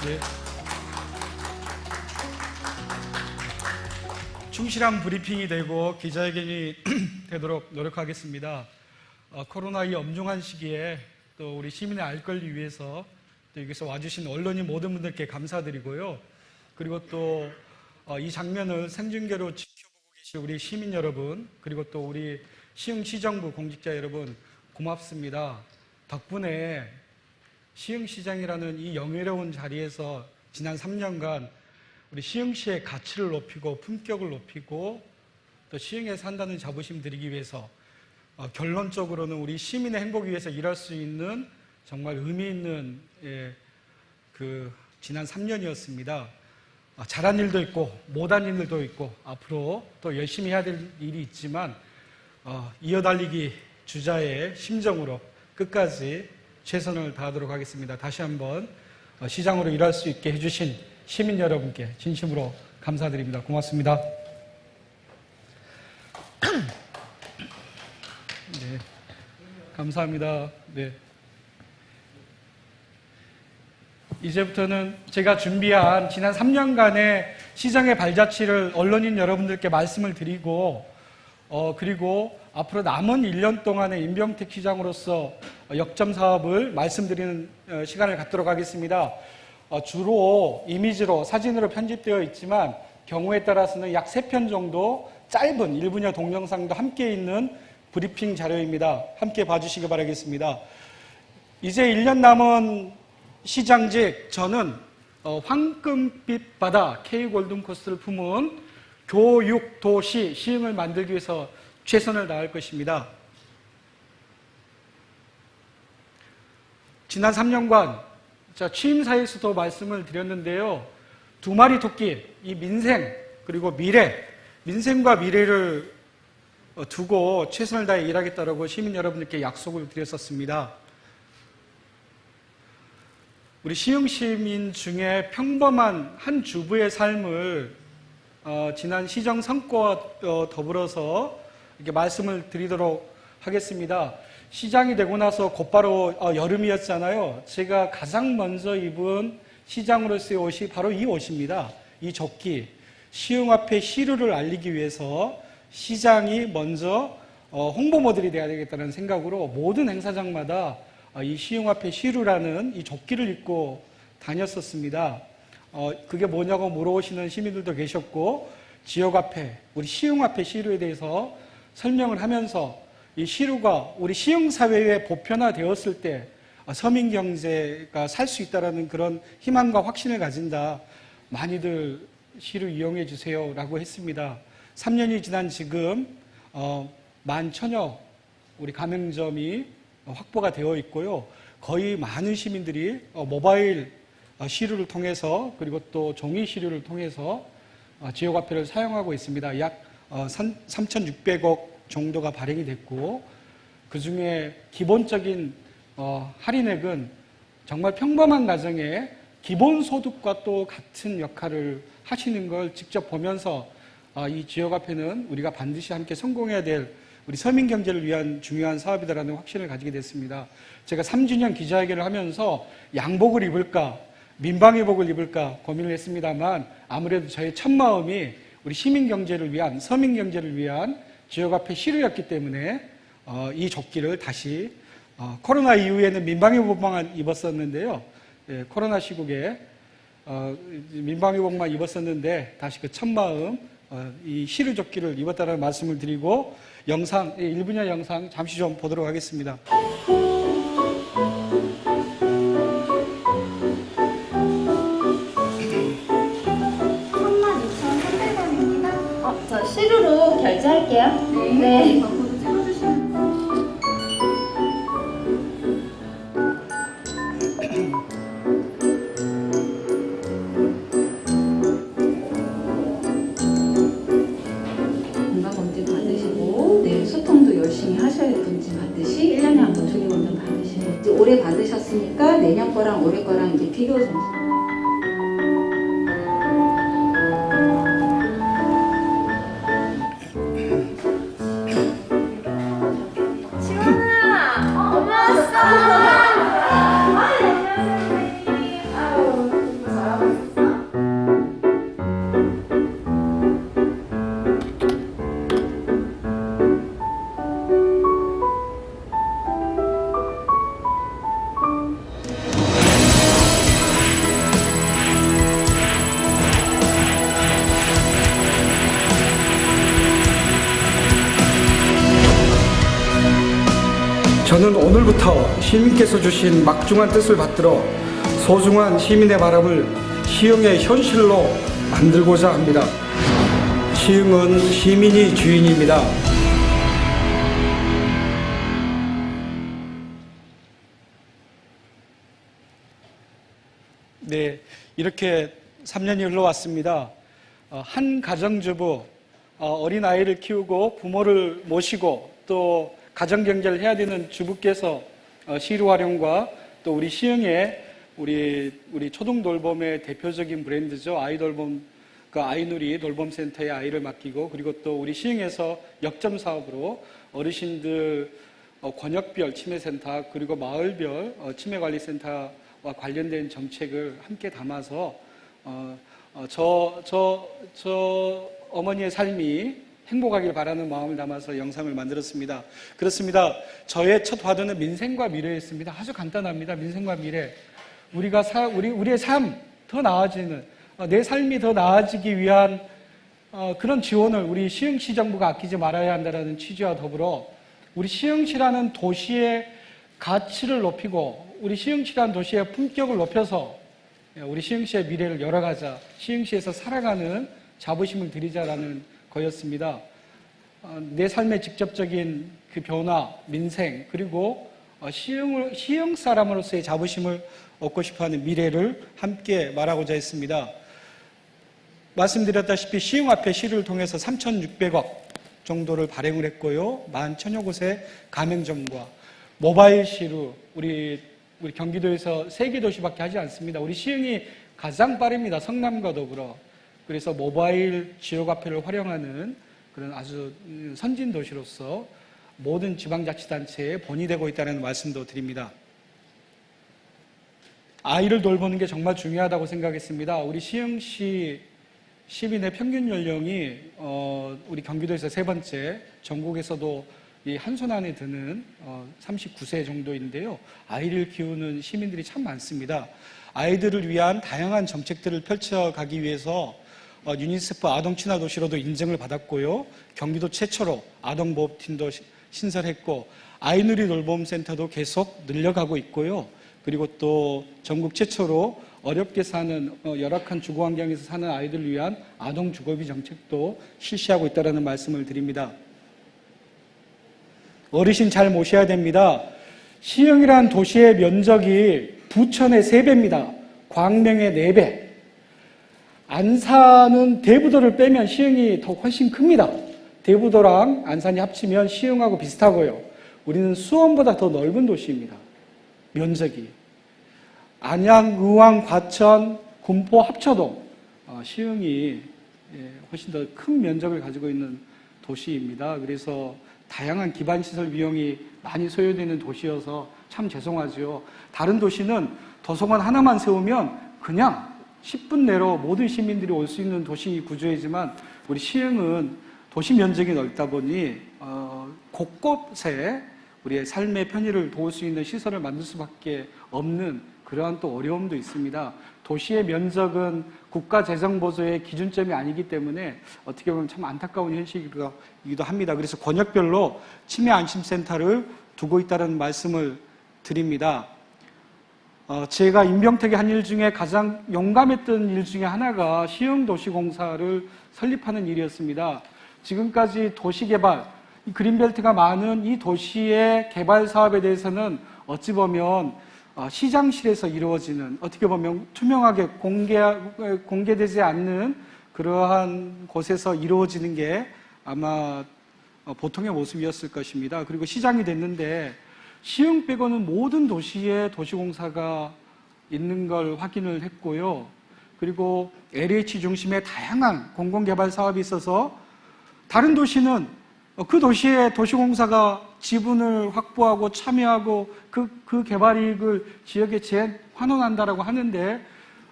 네. 충실한 브리핑이 되고 기자회견이 되도록 노력하겠습니다. 코로나 이 엄중한 시기에 또 우리 시민의 알 권리 위해서 또 여기서 와주신 언론인 모든 분들께 감사드리고요. 그리고 또 이 장면을 생중계로 지켜보고 계신 우리 시민 여러분, 그리고 또 우리 시흥시정부 공직자 여러분, 고맙습니다. 덕분에 시흥시장이라는 이 영예로운 자리에서 지난 3년간 우리 시흥시의 가치를 높이고 품격을 높이고 또 시흥에 산다는 자부심 드리기 위해서 결론적으로는 우리 시민의 행복을 위해서 일할 수 있는 정말 의미 있는 지난 3년이었습니다. 잘한 일도 있고 못한 일도 있고 앞으로 또 열심히 해야 될 일이 있지만 이어달리기 주자의 심정으로 끝까지 최선을 다하도록 하겠습니다. 다시 한번 시장으로 일할 수 있게 해주신 시민 여러분께 진심으로 감사드립니다. 고맙습니다. 네, 감사합니다. 네. 이제부터는 제가 준비한 지난 3년간의 시장의 발자취를 언론인 여러분들께 말씀을 드리고 그리고 앞으로 남은 1년 동안의 임병택 시장으로서 역점 사업을 말씀드리는 시간을 갖도록 하겠습니다. 주로 이미지로 사진으로 편집되어 있지만 경우에 따라서는 약 3편 정도 짧은 1분여 동영상도 함께 있는 브리핑 자료입니다. 함께 봐주시기 바라겠습니다. 이제 1년 남은 시장직 저는 황금빛 바다 K골든코스트를 품은 교육 도시 시흥을 만들기 위해서 최선을 다할 것입니다. 지난 3년간 취임사에서도 말씀을 드렸는데요. 두 마리 토끼, 이 민생 그리고 미래, 민생과 미래를 두고 최선을 다해 일하겠다고 시민 여러분들께 약속을 드렸었습니다. 우리 시흥 시민 중에 평범한 한 주부의 삶을 지난 시정 선거와 더불어서 이렇게 말씀을 드리도록 하겠습니다. 시장이 되고 나서 곧바로 여름이었잖아요. 제가 가장 먼저 입은 시장으로서의 옷이 바로 이 옷입니다. 이 조끼. 시흥 앞에 시루를 알리기 위해서 시장이 먼저 홍보 모델이 되어야 되겠다는 생각으로 모든 행사장마다 이 시흥 앞에 시루라는 이 조끼를 입고 다녔었습니다. 그게 뭐냐고 물어보시는 시민들도 계셨고 지역 앞에 우리 시흥 앞에 시루에 대해서 설명을 하면서 이 시루가 우리 시흥 사회에 보편화되었을 때 서민 경제가 살 수 있다라는 그런 희망과 확신을 가진다. 많이들 시루 이용해 주세요라고 했습니다. 3년이 지난 지금 11,000여 우리 가맹점이 확보가 되어 있고요. 거의 많은 시민들이 모바일 시루를 통해서 그리고 또 종이 시루를 통해서 지역화폐를 사용하고 있습니다. 약 3,600억 정도가 발행이 됐고 그중에 기본적인 할인액은 정말 평범한 가정의 기본소득과 또 같은 역할을 하시는 걸 직접 보면서 이 지역화폐는 우리가 반드시 함께 성공해야 될 우리 서민경제를 위한 중요한 사업이다라는 확신을 가지게 됐습니다. 제가 3주년 기자회견을 하면서 양복을 입을까 민방위복을 입을까 고민을 했습니다만 아무래도 저의 첫 마음이 우리 시민경제를 위한 서민경제를 위한 지역화폐 시루였기 때문에 이 조끼를 다시 코로나 이후에는 민방위복만 입었었는데요. 코로나 시국에 민방위복만 입었었는데 다시 그 첫 마음 이 시루 조끼를 입었다는 말씀을 드리고 영상 1분여 영상 잠시 좀 보도록 하겠습니다. 32,300원입니다. 저 시루로 결제할게요. 네. 건강검진 받으시고 소통도 열심히 하셔야 검진 받듯이 1년에 한 번 조기검진 받으시고 이제 올해 받으셨으니까 내년 거랑 올해 거랑 이제 비교 점수 지원아! 엄마 왔어! 저는 오늘부터 시민께서 주신 막중한 뜻을 받들어 소중한 시민의 바람을 시흥의 현실로 만들고자 합니다. 시흥은 시민이 주인입니다. 네, 이렇게 3년이 흘러왔습니다. 한 가정주부, 어린아이를 키우고 부모를 모시고 또 가정경제를 해야 되는 주부께서 시루 활용과 또 우리 시흥의 우리 초등돌봄의 대표적인 브랜드죠. 아이돌봄, 그 아이누리 돌봄센터에 아이를 맡기고, 그리고 또 우리 시흥에서 역점 사업으로 어르신들 권역별 치매센터 그리고 마을별 치매관리센터와 관련된 정책을 함께 담아서 저 어머니의 삶이 행복하길 바라는 마음을 담아서 영상을 만들었습니다. 그렇습니다. 저의 첫 화두는 민생과 미래였습니다. 아주 간단합니다. 민생과 미래. 우리의 삶 더 나아지는, 내 삶이 더 나아지기 위한 그런 지원을 우리 시흥시 정부가 아끼지 말아야 한다는 취지와 더불어 우리 시흥시라는 도시의 가치를 높이고 우리 시흥시라는 도시의 품격을 높여서 우리 시흥시의 미래를 열어가자, 시흥시에서 살아가는 자부심을 드리자라는 거였습니다. 내 삶의 직접적인 그 변화, 민생, 그리고 시흥 사람으로서의 자부심을 얻고 싶어하는 미래를 함께 말하고자 했습니다. 말씀드렸다시피 시흥 앞에 시를 통해서 3,600억 정도를 발행을 했고요. 11,000여 곳의 가맹점과 모바일 시루, 우리 경기도에서 3개 도시밖에 하지 않습니다. 우리 시흥이 가장 빠릅니다. 성남과 더불어. 그래서 모바일 지역화폐를 활용하는 그런 아주 선진 도시로서 모든 지방자치단체에 본이 되고 있다는 말씀도 드립니다. 아이를 돌보는 게 정말 중요하다고 생각했습니다. 우리 시흥시 시민의 평균 연령이 우리 경기도에서 세 번째, 전국에서도 이 한 손 안에 드는 39세 정도인데요. 아이를 키우는 시민들이 참 많습니다. 아이들을 위한 다양한 정책들을 펼쳐가기 위해서 유니세프 아동 친화 도시로도 인정을 받았고요. 경기도 최초로 아동보호팀도 신설했고 아이누리 돌봄센터도 계속 늘려가고 있고요. 그리고 또 전국 최초로 어렵게 사는 열악한 주거 환경에서 사는 아이들을 위한 아동 주거비 정책도 실시하고 있다는 말씀을 드립니다. 어르신 잘 모셔야 됩니다. 시흥이라는 도시의 면적이 부천의 3배입니다. 광명의 4배. 안산은 대부도를 빼면 시흥이 더 훨씬 큽니다. 대부도랑 안산이 합치면 시흥하고 비슷하고요. 우리는 수원보다 더 넓은 도시입니다. 면적이. 안양, 의왕, 과천, 군포 합쳐도 시흥이 훨씬 더 큰 면적을 가지고 있는 도시입니다. 그래서 다양한 기반시설 비용이 많이 소요되는 도시여서 참 죄송하죠. 다른 도시는 도서관 하나만 세우면 그냥 10분 내로 모든 시민들이 올 수 있는 도시 구조이지만 우리 시흥은 도시 면적이 넓다 보니 곳곳에 우리의 삶의 편의를 도울 수 있는 시설을 만들 수밖에 없는 그러한 또 어려움도 있습니다. 도시의 면적은 국가재정보조의 기준점이 아니기 때문에 어떻게 보면 참 안타까운 현실이기도 합니다. 그래서 권역별로 치매안심센터를 두고 있다는 말씀을 드립니다. 제가 임병택이 한 일 중에 가장 용감했던 일 중에 하나가 시흥도시공사를 설립하는 일이었습니다. 지금까지 도시개발, 그린벨트가 많은 이 도시의 개발 사업에 대해서는 어찌 보면 시장실에서 이루어지는, 어떻게 보면 투명하게 공개되지 않는 그러한 곳에서 이루어지는 게 아마 보통의 모습이었을 것입니다. 그리고 시장이 됐는데 시흥 빼고는 모든 도시에 도시공사가 있는 걸 확인을 했고요. 그리고 LH 중심의 다양한 공공개발 사업이 있어서 다른 도시는 그 도시에 도시공사가 지분을 확보하고 참여하고 그 개발 이익을 지역에 재환원한다라고 하는데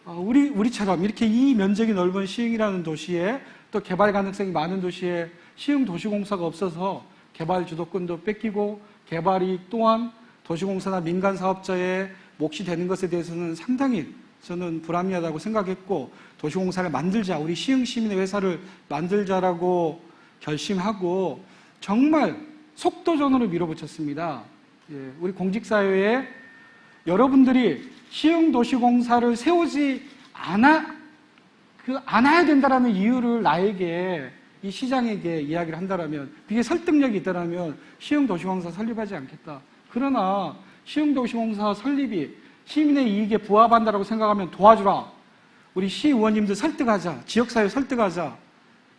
우리처럼 이렇게 이 면적이 넓은 시흥이라는 도시에 또 개발 가능성이 많은 도시에 시흥 도시공사가 없어서 개발 주도권도 뺏기고 개발 이익 또한 도시공사나 민간 사업자의 몫이 되는 것에 대해서는 상당히 저는 불합리하다고 생각했고 도시공사를 만들자, 우리 시흥 시민의 회사를 만들자라고 결심하고 정말 속도전으로 밀어붙였습니다. 예, 우리 공직사회에 여러분들이 시흥도시공사를 세우지 않아야 된다라는 이유를 나에게, 이 시장에게 이야기를 한다라면, 그게 설득력이 있다라면 시흥도시공사 설립하지 않겠다. 그러나 시흥도시공사 설립이 시민의 이익에 부합한다라고 생각하면 도와주라. 우리 시의원님들 설득하자. 지역사회 설득하자.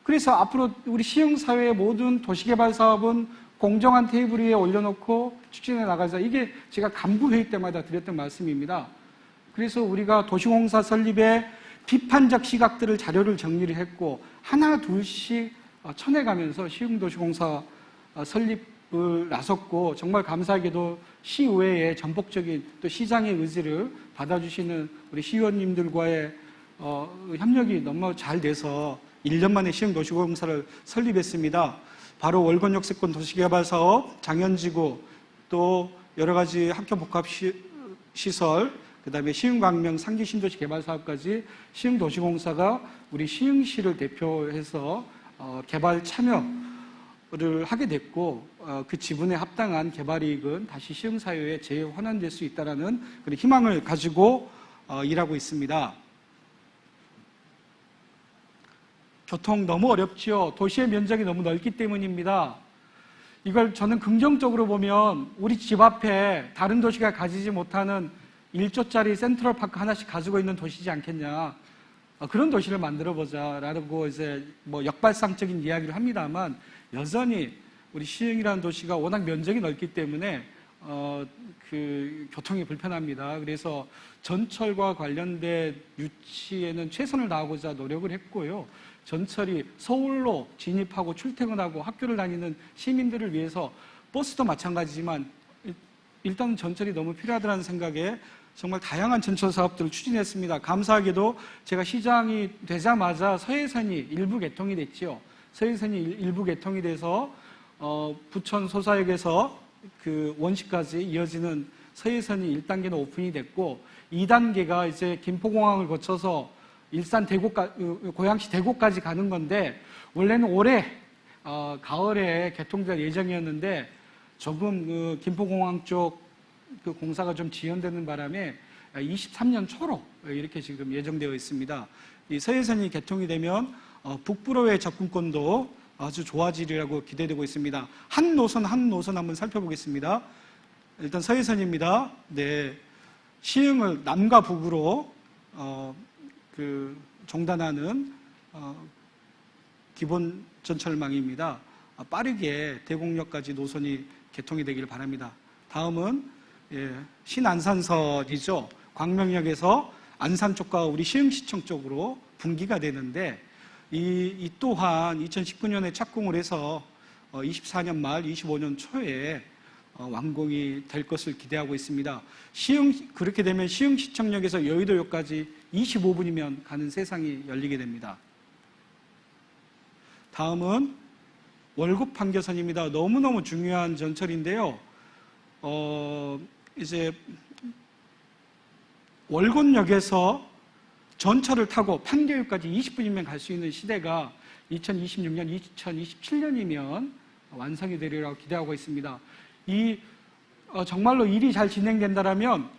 그래서 앞으로 우리 시흥사회의 모든 도시개발 사업은 공정한 테이블 위에 올려놓고 추진해 나가자. 이게 제가 간부회의 때마다 드렸던 말씀입니다. 그래서 우리가 도시공사 설립에 비판적 시각들을 자료를 정리를 했고 하나 둘씩 쳐내가면서 시흥도시공사 설립을 나섰고, 정말 감사하게도 시의회의 전폭적인 또 시장의 의지를 받아주시는 우리 시의원님들과의 협력이 너무 잘 돼서 1년 만에 시흥도시공사를 설립했습니다. 바로 월권역 세권 도시개발 사업, 장현지구, 또 여러 가지 학교 복합 시설, 그다음에 시흥광명 상기 신도시 개발 사업까지 시흥도시공사가 우리 시흥시를 대표해서 개발 참여를 하게 됐고, 그 지분에 합당한 개발이익은 다시 시흥사회에 재환원될 수 있다는 그런 희망을 가지고 일하고 있습니다. 교통 너무 어렵죠. 도시의 면적이 너무 넓기 때문입니다. 이걸 저는 긍정적으로 보면 우리 집 앞에 다른 도시가 가지지 못하는 1조짜리 센트럴파크 하나씩 가지고 있는 도시지 않겠냐. 그런 도시를 만들어보자라고 이제 뭐 역발상적인 이야기를 합니다만, 여전히 우리 시흥이라는 도시가 워낙 면적이 넓기 때문에 그 교통이 불편합니다. 그래서 전철과 관련된 유치에는 최선을 다하고자 노력을 했고요. 전철이 서울로 진입하고 출퇴근하고 학교를 다니는 시민들을 위해서 버스도 마찬가지지만 일단 전철이 너무 필요하다는 생각에 정말 다양한 전철 사업들을 추진했습니다. 감사하게도 제가 시장이 되자마자 서해선이 일부 개통이 됐지요. 서해선이 일부 개통이 돼서 부천 소사역에서 그 원시까지 이어지는 서해선이 1단계는 오픈이 됐고, 2단계가 이제 김포공항을 거쳐서 일산 고양시 대구까지 가는 건데, 원래는 올해 가을에 개통될 예정이었는데 조금 그 김포공항 쪽 그 공사가 좀 지연되는 바람에 23년 초로 이렇게 지금 예정되어 있습니다. 이 서해선이 개통이 되면 북부로의 접근권도 아주 좋아지리라고 기대되고 있습니다. 한 노선 한번 살펴보겠습니다. 일단 서해선입니다. 네, 시흥을 남과 북으로 그 종단하는 기본 전철망입니다. 빠르게 대곡역까지 노선이 개통이 되기를 바랍니다. 다음은 신안산선이죠. 광명역에서 안산 쪽과 우리 시흥시청 쪽으로 분기가 되는데, 이 또한 2019년에 착공을 해서 24년 말 25년 초에 완공이 될 것을 기대하고 있습니다. 그렇게 되면 시흥시청역에서 여의도역까지 25분이면 가는 세상이 열리게 됩니다. 다음은 월곡판교선입니다. 너무너무 중요한 전철인데요. 이제 월곤역에서 전철을 타고 판교역까지 20분이면 갈 수 있는 시대가 2026년, 2027년이면 완성이 되리라고 기대하고 있습니다. 정말로 일이 잘 진행된다면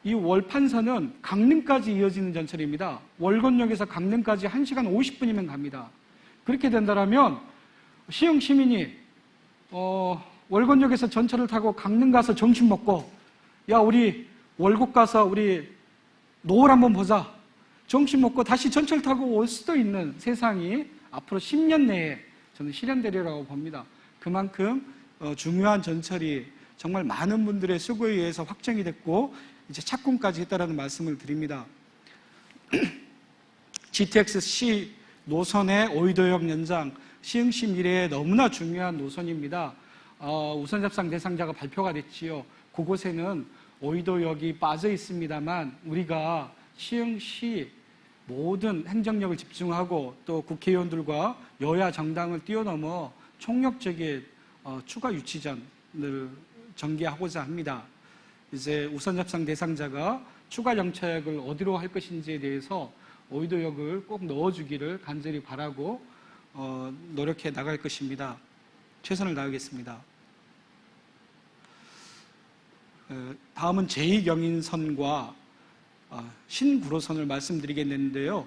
이 월판선은 강릉까지 이어지는 전철입니다. 월곤역에서 강릉까지 1시간 50분이면 갑니다. 그렇게 된다면 시흥 시민이 월곤역에서 전철을 타고 강릉 가서 점심 먹고, 야 우리 월곡 가서 우리 노을 한번 보자, 점심 먹고 다시 전철 타고 올 수도 있는 세상이 앞으로 10년 내에 저는 실현되리라고 봅니다. 그만큼 중요한 전철이 정말 많은 분들의 수고에 의해서 확정이 됐고 이제 착공까지 했다라는 말씀을 드립니다. GTX-C 노선의 오이도역 연장, 시흥시 미래에 너무나 중요한 노선입니다. 우선협상 대상자가 발표가 됐지요. 그곳에는 오이도역이 빠져 있습니다만 우리가 시흥시 모든 행정력을 집중하고 또 국회의원들과 여야 정당을 뛰어넘어 총력적인 추가 유치전을 전개하고자 합니다. 이제 우선협상 대상자가 추가 정책을 어디로 할 것인지에 대해서 오이도역을 꼭 넣어주기를 간절히 바라고 노력해 나갈 것입니다. 최선을 다하겠습니다. 다음은 제2경인선과 신구로선을 말씀드리겠는데요.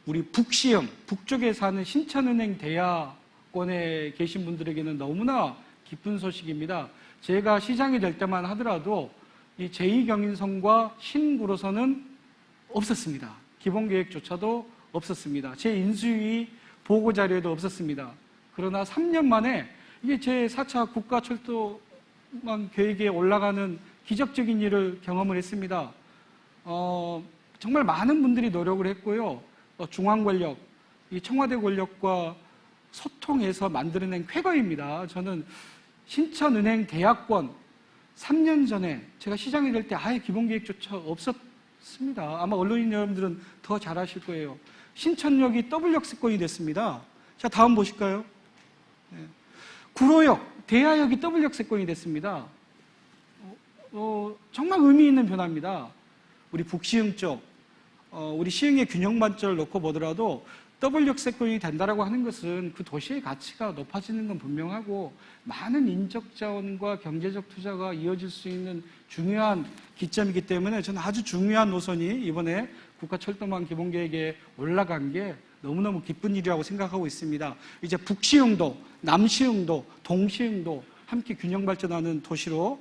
우리 북시흥, 북쪽에 사는 신천은행 대야권에 계신 분들에게는 너무나 기쁜 소식입니다. 제가 시장이 될 때만 하더라도 이 제2경인선과 신구로선은 없었습니다. 기본계획조차도 없었습니다. 제 인수위 보고자료에도 없었습니다. 그러나 3년 만에 이게 제4차 국가철도망 계획에 올라가는 기적적인 일을 경험을 했습니다. 정말 많은 분들이 노력을 했고요. 중앙 권력, 이 청와대 권력과 소통해서 만들어낸 쾌거입니다. 저는 신천은행 대야권 3년 전에 제가 시장이 될 때 아예 기본계획조차 없었습니다. 아마 언론인 여러분들은 더 잘 아실 거예요. 신천역이 더블역세권이 됐습니다. 자, 다음 보실까요? 구로역, 대야역이 더블역세권이 됐습니다. 정말 의미 있는 변화입니다. 우리 북시흥 쪽, 우리 시흥의 균형반점을 놓고 보더라도 더블역세권이 된다라고 하는 것은 그 도시의 가치가 높아지는 건 분명하고 많은 인적 자원과 경제적 투자가 이어질 수 있는 중요한 기점이기 때문에 저는 아주 중요한 노선이 이번에 국가철도망 기본계획에 올라간 게 너무너무 기쁜 일이라고 생각하고 있습니다. 이제 북시흥도, 남시흥도, 동시흥도 함께 균형 발전하는 도시로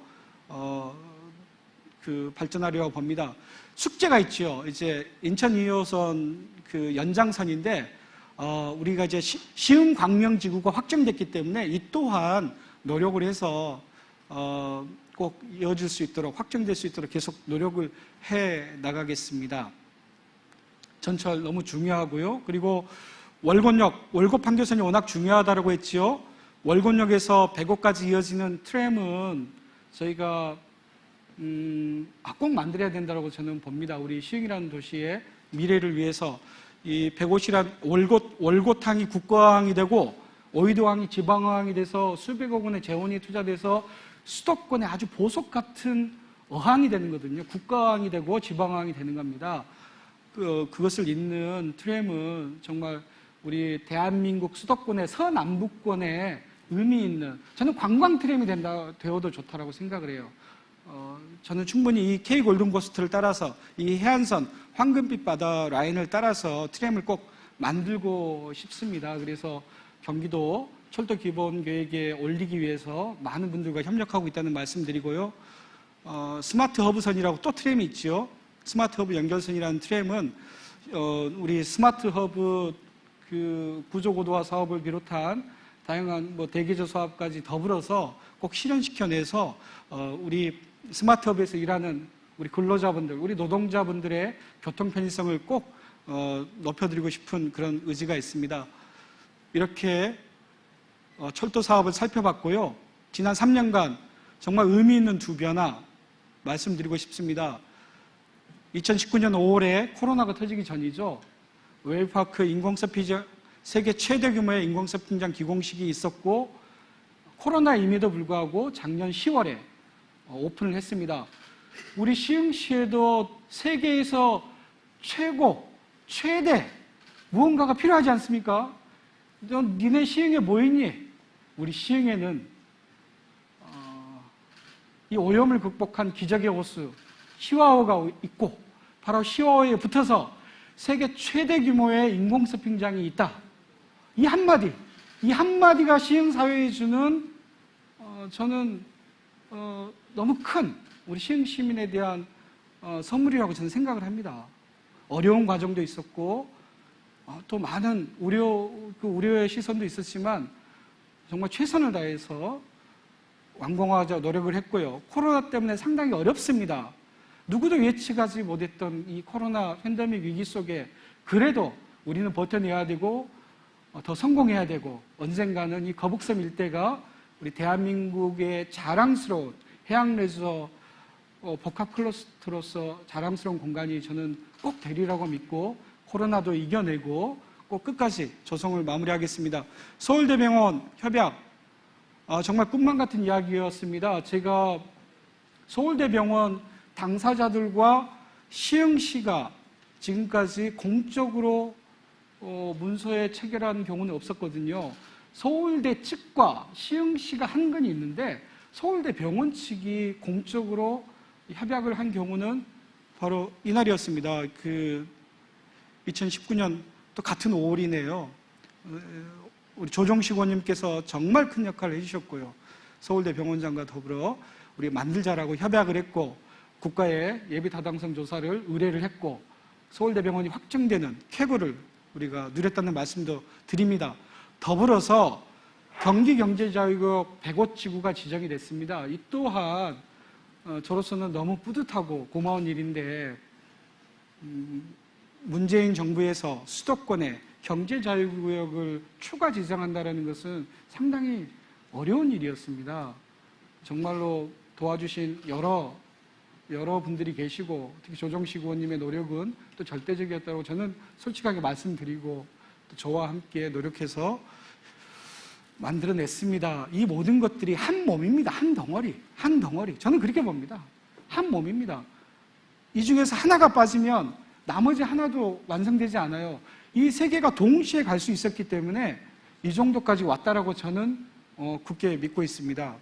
발전하려고 봅니다. 숙제가 있죠. 이제 인천 2호선 그 연장선인데 우리가 이제 시흥 광명지구가 확정됐기 때문에 이 또한 노력을 해서 꼭 이어질 수 있도록 확정될 수 있도록 계속 노력을 해 나가겠습니다. 전철 너무 중요하고요. 그리고 월곶역, 월곶 판교선이 워낙 중요하다고 했지요. 월곶역에서 백오까지 이어지는 트램은 저희가 꼭 만들어야 된다고 저는 봅니다. 우리 시흥이라는 도시의 미래를 위해서 이 105시란 월곶항이 국가항이 되고 오이도항이 지방항이 돼서 수백억 원의 재원이 투자돼서 수도권의 아주 보석 같은 어항이 되는 거거든요. 국가항이 되고 지방항이 되는 겁니다. 그것을 잇는 트램은 정말 우리 대한민국 수도권의 서남부권에 의미 있는, 저는 관광 트램이 되어도 좋다라고 생각을 해요. 저는 충분히 이 K 골든코스트를 따라서 이 해안선 황금빛 바다 라인을 따라서 트램을 꼭 만들고 싶습니다. 그래서 경기도 철도 기본 계획에 올리기 위해서 많은 분들과 협력하고 있다는 말씀드리고요. 스마트 허브선이라고 또 트램이 있죠. 스마트 허브 연결선이라는 트램은 우리 스마트 허브 그 구조고도화 사업을 비롯한 다양한 대기조 사업까지 더불어서 꼭 실현시켜내서 우리 스마트 허브에서 일하는 우리 근로자분들, 우리 노동자분들의 교통 편의성을 꼭 높여드리고 싶은 그런 의지가 있습니다. 이렇게 철도 사업을 살펴봤고요. 지난 3년간 정말 의미 있는 두 변화 말씀드리고 싶습니다. 2019년 5월에 코로나가 터지기 전이죠. 웨이파크 인공서핑장, 세계 최대 규모의 인공서핑장 기공식이 있었고 코로나임에도 불구하고 작년 10월에 오픈을 했습니다. 우리 시흥시에도 세계에서 최고, 최대 무언가가 필요하지 않습니까? 니네 시흥에 뭐 있니? 우리 시흥에는 이 오염을 극복한 기적의 호수 시와호가 있고 바로 시와호에 붙어서 세계 최대 규모의 인공서핑장이 있다. 이 한마디가 시흥사회에 주는 저는 너무 큰 우리 시흥 시민에 대한 선물이라고 저는 생각을 합니다. 어려운 과정도 있었고 또 많은 우려의 시선도 있었지만 정말 최선을 다해서 완공하자 노력을 했고요. 코로나 때문에 상당히 어렵습니다. 누구도 예측하지 못했던 이 코로나 팬데믹 위기 속에 그래도 우리는 버텨내야 되고 더 성공해야 되고 언젠가는 이 거북섬 일대가 우리 대한민국의 자랑스러운 해양레저 복합 클러스터로서 자랑스러운 공간이 저는 꼭 되리라고 믿고 코로나도 이겨내고 꼭 끝까지 조성을 마무리하겠습니다. 서울대병원 협약 정말 꿈만 같은 이야기였습니다. 제가 서울대병원 당사자들과 시흥시가 지금까지 공적으로 문서에 체결한 경우는 없었거든요. 서울대 측과 시흥시가 한 건이 있는데 서울대 병원 측이 공적으로 협약을 한 경우는 바로 이날이었습니다. 2019년 또 같은 5월이네요. 우리 조정식 의원님께서 정말 큰 역할을 해주셨고요. 서울대 병원장과 더불어 우리 만들자라고 협약을 했고 국가의 예비타당성 조사를 의뢰를 했고 서울대 병원이 확정되는 쾌거를 우리가 누렸다는 말씀도 드립니다. 더불어서 경기경제자유구역 105지구가 지정이 됐습니다. 이 또한 저로서는 너무 뿌듯하고 고마운 일인데 문재인 정부에서 수도권에 경제자유구역을 추가 지정한다는 것은 상당히 어려운 일이었습니다. 정말로 도와주신 여러 분들이 계시고 특히 조정식 의원님의 노력은 또 절대적이었다고 저는 솔직하게 말씀드리고 또 저와 함께 노력해서 만들어냈습니다. 이 모든 것들이 한 몸입니다. 한 덩어리. 저는 그렇게 봅니다. 한 몸입니다. 이 중에서 하나가 빠지면 나머지 하나도 완성되지 않아요. 이 세 개가 동시에 갈 수 있었기 때문에 이 정도까지 왔다라고 저는 굳게 믿고 있습니다.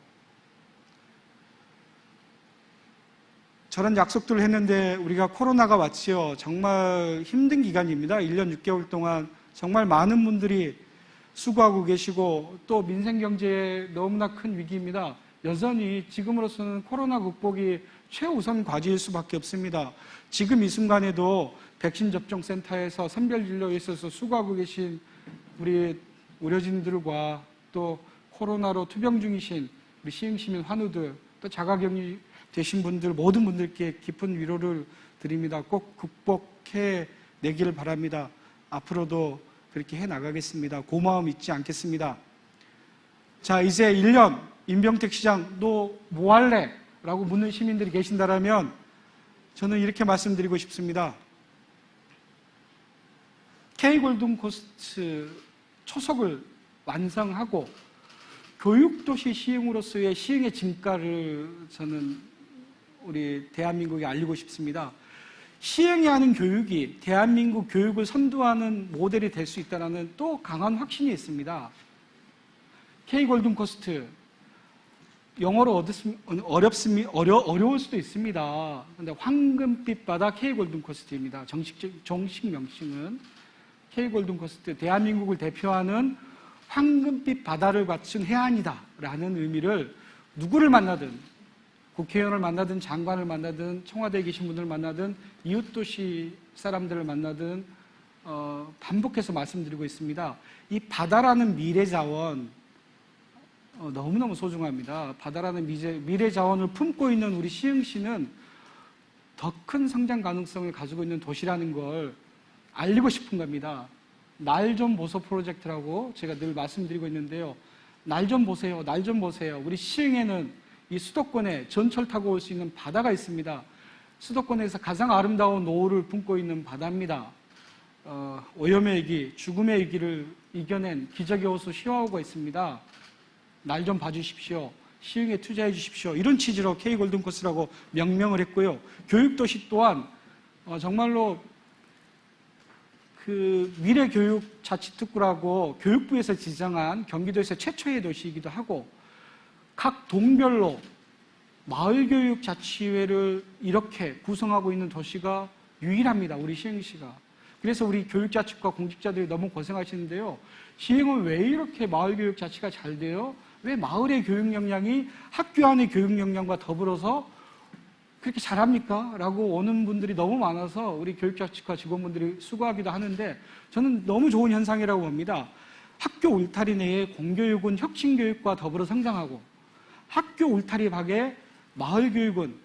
저런 약속들을 했는데 우리가 코로나가 왔지요. 정말 힘든 기간입니다. 1년 6개월 동안 정말 많은 분들이 수고하고 계시고 또 민생경제에 너무나 큰 위기입니다. 여전히 지금으로서는 코로나 극복이 최우선 과제일 수밖에 없습니다. 지금 이 순간에도 백신 접종센터에서 선별진료에 있어서 수고하고 계신 우리 의료진들과 또 코로나로 투병 중이신 우리 시흥시민 환우들 또 자가격리 되신 분들 모든 분들께 깊은 위로를 드립니다. 꼭 극복해 내기를 바랍니다. 앞으로도 그렇게 해나가겠습니다. 고마움 잊지 않겠습니다. 자, 이제 1년 임병택 시장 너 뭐 할래? 라고 묻는 시민들이 계신다면 저는 이렇게 말씀드리고 싶습니다. K골든코스트 초석을 완성하고 교육도시 시흥으로서의 시흥의 진가를 저는 우리 대한민국에 알리고 싶습니다. 시흥이 하는 교육이 대한민국 교육을 선도하는 모델이 될 수 있다는 또 강한 확신이 있습니다. K골든코스트 영어로 어려울 수도 있습니다. 그런데 황금빛 바다 K골든코스트입니다. 정식 명칭은 K골든코스트, 대한민국을 대표하는 황금빛 바다를 갖춘 해안이다 라는 의미를 누구를 만나든 국회의원을 만나든 장관을 만나든 청와대에 계신 분들을 만나든 이웃도시 사람들을 만나든 반복해서 말씀드리고 있습니다. 이 바다라는 미래자원 너무너무 소중합니다. 바다라는 미래자원을 품고 있는 우리 시흥시는 더 큰 성장 가능성을 가지고 있는 도시라는 걸 알리고 싶은 겁니다. 날 좀 보소 프로젝트라고 제가 늘 말씀드리고 있는데요. 날 좀 보세요. 날 좀 보세요. 우리 시흥에는 이 수도권에 전철 타고 올 수 있는 바다가 있습니다. 수도권에서 가장 아름다운 노을을 품고 있는 바다입니다. 오염의 위기, 죽음의 위기를 이겨낸 기적의 호수 시화호가 있습니다. 날 좀 봐주십시오. 시흥에 투자해 주십시오. 이런 취지로 K골든코스라고 명명을 했고요. 교육도시 또한 정말로 그 미래교육자치특구라고 교육부에서 지정한 경기도에서 최초의 도시이기도 하고 각 동별로 마을교육자치회를 이렇게 구성하고 있는 도시가 유일합니다. 우리 시흥시가. 그래서 우리 교육자치과 공직자들이 너무 고생하시는데요. 시흥은 왜 이렇게 마을교육자치가 잘 돼요? 왜 마을의 교육 역량이 학교 안의 교육 역량과 더불어서 그렇게 잘합니까? 라고 오는 분들이 너무 많아서 우리 교육자치과 직원분들이 수고하기도 하는데 저는 너무 좋은 현상이라고 봅니다. 학교 울타리 내에 공교육은 혁신교육과 더불어 성장하고 학교 울타리 밖에 마을교육은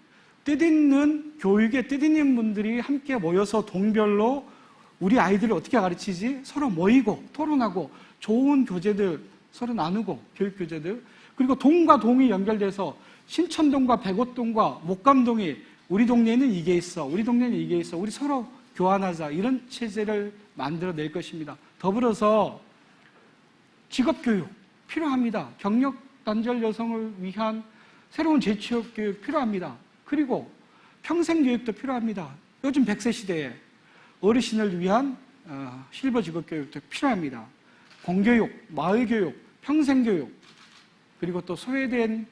뜻있는 교육에 뜻있는 분들이 함께 모여서 동별로 우리 아이들을 어떻게 가르치지? 서로 모이고 토론하고 좋은 교재들 서로 나누고 교육교재들 그리고 동과 동이 연결돼서 신천동과 백오동과 목감동이 우리 동네에는 이게 있어 우리 동네는 이게 있어 우리 서로 교환하자 이런 체제를 만들어낼 것입니다. 더불어서 직업교육 필요합니다. 경력 단절 여성을 위한 새로운 재취업 교육 필요합니다. 그리고 평생교육도 필요합니다. 요즘 100세 시대에 어르신을 위한 실버 직업 교육도 필요합니다. 공교육, 마을교육, 평생교육 그리고 또 소외된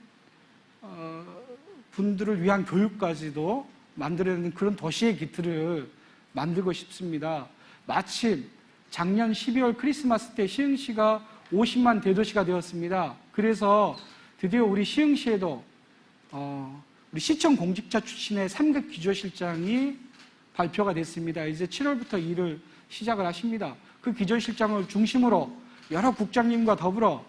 분들을 위한 교육까지도 만들어내는 그런 도시의 기틀을 만들고 싶습니다. 마침 작년 12월 크리스마스 때 시흥시가 50만 대도시가 되었습니다. 그래서 드디어 우리 시흥시에도 우리 시청 공직자 출신의 3급 기조실장이 발표가 됐습니다. 이제 7월부터 일을 시작을 하십니다. 그 기조실장을 중심으로 여러 국장님과 더불어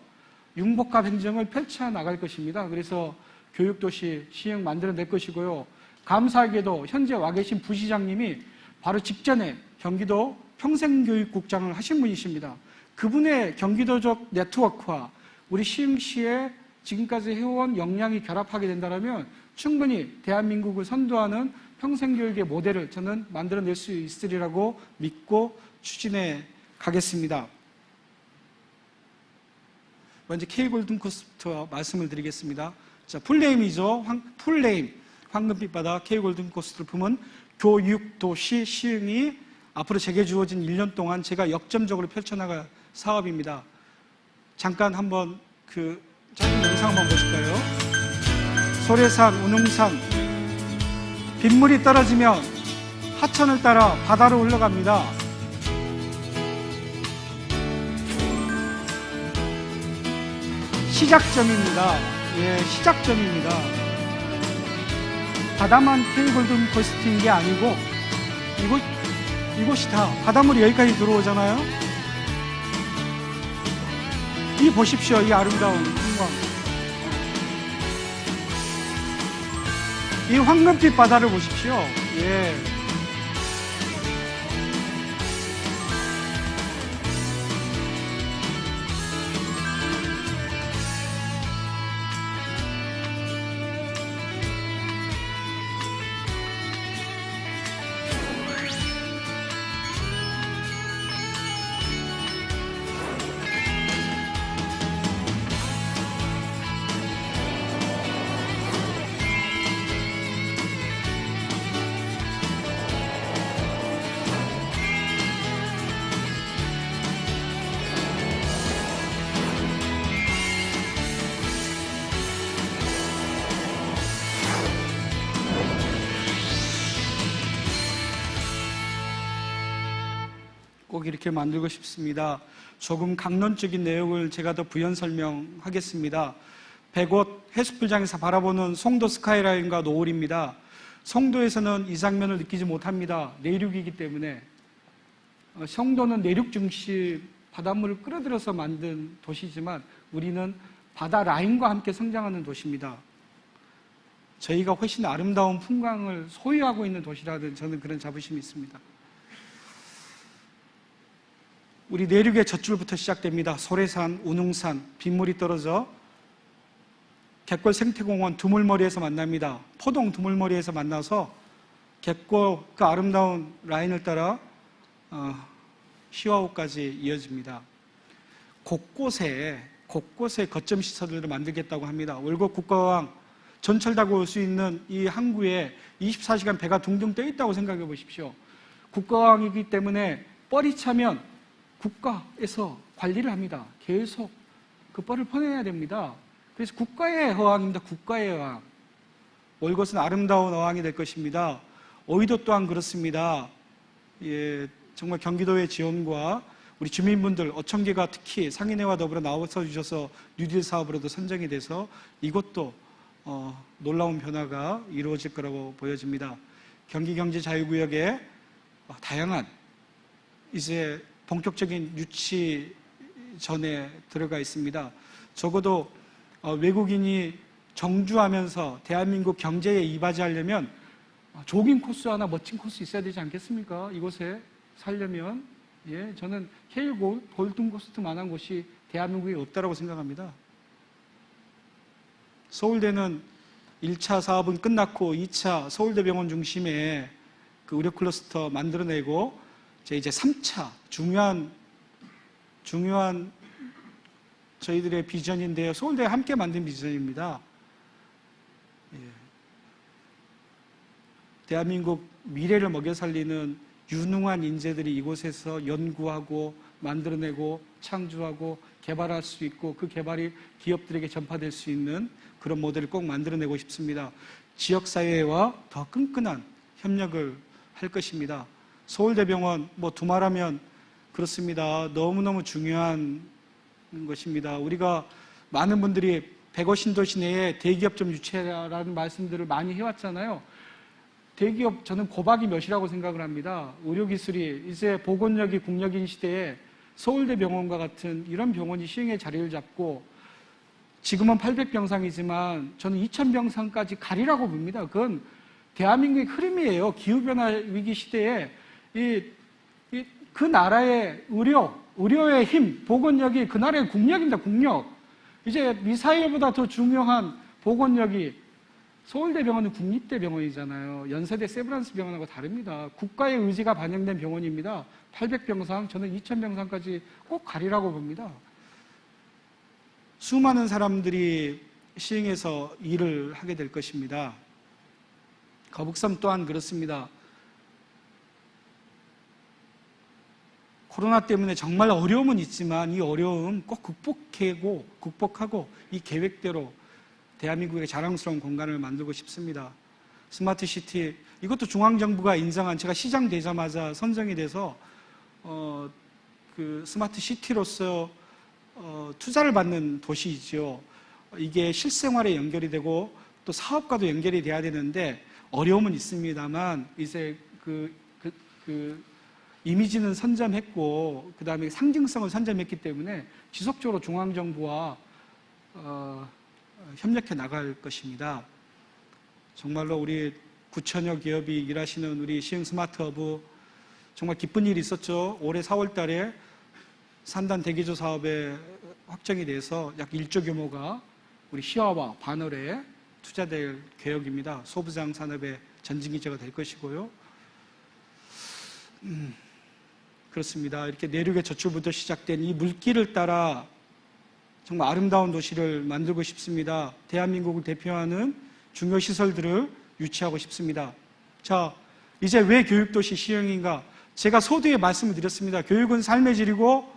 융복합 행정을 펼쳐나갈 것입니다. 그래서 교육도시 시흥 만들어낼 것이고요. 감사하게도 현재 와 계신 부시장님이 바로 직전에 경기도 평생교육국장을 하신 분이십니다. 그분의 경기도적 네트워크와 우리 시흥시의 지금까지 해온 역량이 결합하게 된다면 충분히 대한민국을 선도하는 평생교육의 모델을 저는 만들어낼 수 있으리라고 믿고 추진해 가겠습니다. 먼저 K골든코스트와 말씀을 드리겠습니다. 자, 풀네임이죠. 풀네임. 황금빛바다 K골든코스트를 품은 교육도시 시흥이 앞으로 제게 주어진 1년 동안 제가 역점적으로 펼쳐나갈 사업입니다. 잠깐 한번 그 짧은 영상 한번 보실까요? 소래산, 운흥산, 빗물이 떨어지면 하천을 따라 바다로 흘러갑니다. 시작점입니다. 예, 시작점입니다. 바다만 K골든코스트인 게 아니고 이곳이 다 바닷물이 여기까지 들어오잖아요. 이 보십시오. 이 아름다운 풍광. 이 황금빛 바다를 보십시오. 예. 꼭 이렇게 만들고 싶습니다. 조금 강론적인 내용을 제가 더 부연 설명하겠습니다. 100옷 해수풀장에서 바라보는 송도 스카이라인과 노을입니다. 송도에서는 이 장면을 느끼지 못합니다. 내륙이기 때문에. 송도는 내륙 중심 바닷물을 끌어들여서 만든 도시지만 우리는 바다 라인과 함께 성장하는 도시입니다. 저희가 훨씬 아름다운 풍광을 소유하고 있는 도시라는 저는 그런 자부심이 있습니다. 우리 내륙의 젖줄부터 시작됩니다. 소래산, 운흥산, 빗물이 떨어져 갯골 생태공원 두물머리에서 만납니다. 포동 두물머리에서 만나서 갯골 그 아름다운 라인을 따라 시와호까지 이어집니다. 곳곳에 거점 시설들을 만들겠다고 합니다. 월곡 국가왕 전철 타고 올 수 있는 이 항구에 24시간 배가 둥둥 떠 있다고 생각해 보십시오. 국가왕이기 때문에 뻘이 차면 국가에서 관리를 합니다. 계속 그 뻘을 퍼내야 됩니다. 그래서 국가의 어항입니다. 국가의 어항. 월곶은 아름다운 어항이 될 것입니다. 어휘도 또한 그렇습니다. 예, 정말 경기도의 지원과 우리 주민분들, 어촌계가 특히 상인회와 더불어 나와서 주셔서 뉴딜 사업으로도 선정이 돼서 이곳도 놀라운 변화가 이루어질 거라고 보여집니다. 경기경제자유구역에 다양한 이제 본격적인 유치 전에 들어가 있습니다. 적어도 외국인이 정주하면서 대한민국 경제에 이바지하려면 조깅 코스 하나 멋진 코스 있어야 되지 않겠습니까? 이곳에 살려면 예, 저는 K 골든코스트만한 곳이 대한민국에 없다고 생각합니다. 서울대는 1차 사업은 끝났고 2차 서울대병원 중심에 그 의료 클러스터 만들어내고 이제 3차 중요한 저희들의 비전인데요. 서울대와 함께 만든 비전입니다. 예. 대한민국 미래를 먹여 살리는 유능한 인재들이 이곳에서 연구하고 만들어내고 창조하고 개발할 수 있고 그 개발이 기업들에게 전파될 수 있는 그런 모델을 꼭 만들어내고 싶습니다. 지역사회와 더 끈끈한 협력을 할 것입니다. 서울대병원 두말하면 그렇습니다. 너무너무 중요한 것입니다. 우리가 많은 분들이 100호 신도시 내에 대기업 좀 유치해라라는 말씀들을 많이 해왔잖아요. 대기업 저는 고박이 몇이라고 생각을 합니다. 의료기술이 이제 보건력이 국력인 시대에 서울대병원과 같은 이런 병원이 시흥에 자리를 잡고 지금은 800병상이지만 저는 2000병상까지 가리라고 봅니다. 그건 대한민국의 흐름이에요. 기후변화 위기 시대에 그 나라의 의료의 힘, 보건력이 그 나라의 국력입니다. 국력. 이제 미사일보다 더 중요한 보건력이 서울대병원은 국립대병원이잖아요. 연세대 세브란스 병원하고 다릅니다. 국가의 의지가 반영된 병원입니다. 800병상, 저는 2000병상까지 꼭 가리라고 봅니다. 수많은 사람들이 시흥에서 일을 하게 될 것입니다. 거북섬 또한 그렇습니다. 코로나 때문에 정말 어려움은 있지만 이 어려움 꼭 극복하고 이 계획대로 대한민국의 자랑스러운 공간을 만들고 싶습니다. 스마트시티, 이것도 중앙정부가 인정한, 제가 시장 되자마자 선정이 돼서 그 스마트시티로서 투자를 받는 도시이죠. 이게 실생활에 연결이 되고 또 사업과도 연결이 돼야 되는데 어려움은 있습니다만 이제 이미지는 선점했고 그 다음에 상징성을 선점했기 때문에 지속적으로 중앙정부와 협력해 나갈 것입니다. 정말로 우리 9천여 기업이 일하시는 우리 시흥 스마트허브 정말 기쁜 일이 있었죠. 올해 4월 달에 산단 대기조 사업에 확정이 돼서 약 1조 규모가 우리 시화와 반월에 투자될 계획입니다. 소부장 산업의 전진기제가 될 것이고요. 그렇습니다. 이렇게 내륙의 저출부터 시작된 이 물길을 따라 정말 아름다운 도시를 만들고 싶습니다. 대한민국을 대표하는 중요 시설들을 유치하고 싶습니다. 자, 이제 왜 교육도시 시흥인가? 제가 서두에 말씀을 드렸습니다. 교육은 삶의 질이고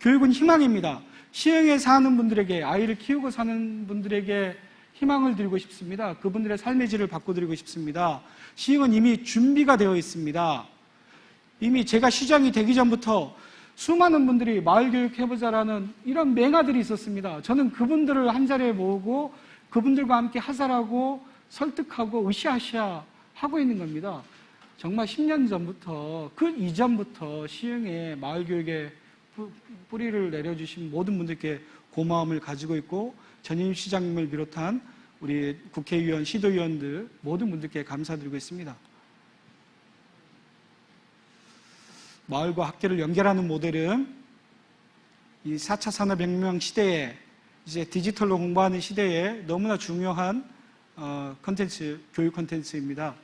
교육은 희망입니다. 시흥에 사는 분들에게, 아이를 키우고 사는 분들에게 희망을 드리고 싶습니다. 그분들의 삶의 질을 바꿔드리고 싶습니다. 시흥은 이미 준비가 되어 있습니다. 이미 제가 시장이 되기 전부터 수많은 분들이 마을교육 해보자라는 이런 맹아들이 있었습니다. 저는 그분들을 한자리에 모으고 그분들과 함께 하자라고 설득하고 으쌰으쌰 하고 있는 겁니다. 정말 10년 전부터, 그 이전부터 시흥에 마을교육에 뿌리를 내려주신 모든 분들께 고마움을 가지고 있고 전임 시장님을 비롯한 우리 국회의원, 시도의원들 모든 분들께 감사드리고 있습니다. 마을과 학교를 연결하는 모델은 이 4차 산업혁명 시대에 이제 디지털로 공부하는 시대에 너무나 중요한 컨텐츠, 교육 컨텐츠입니다.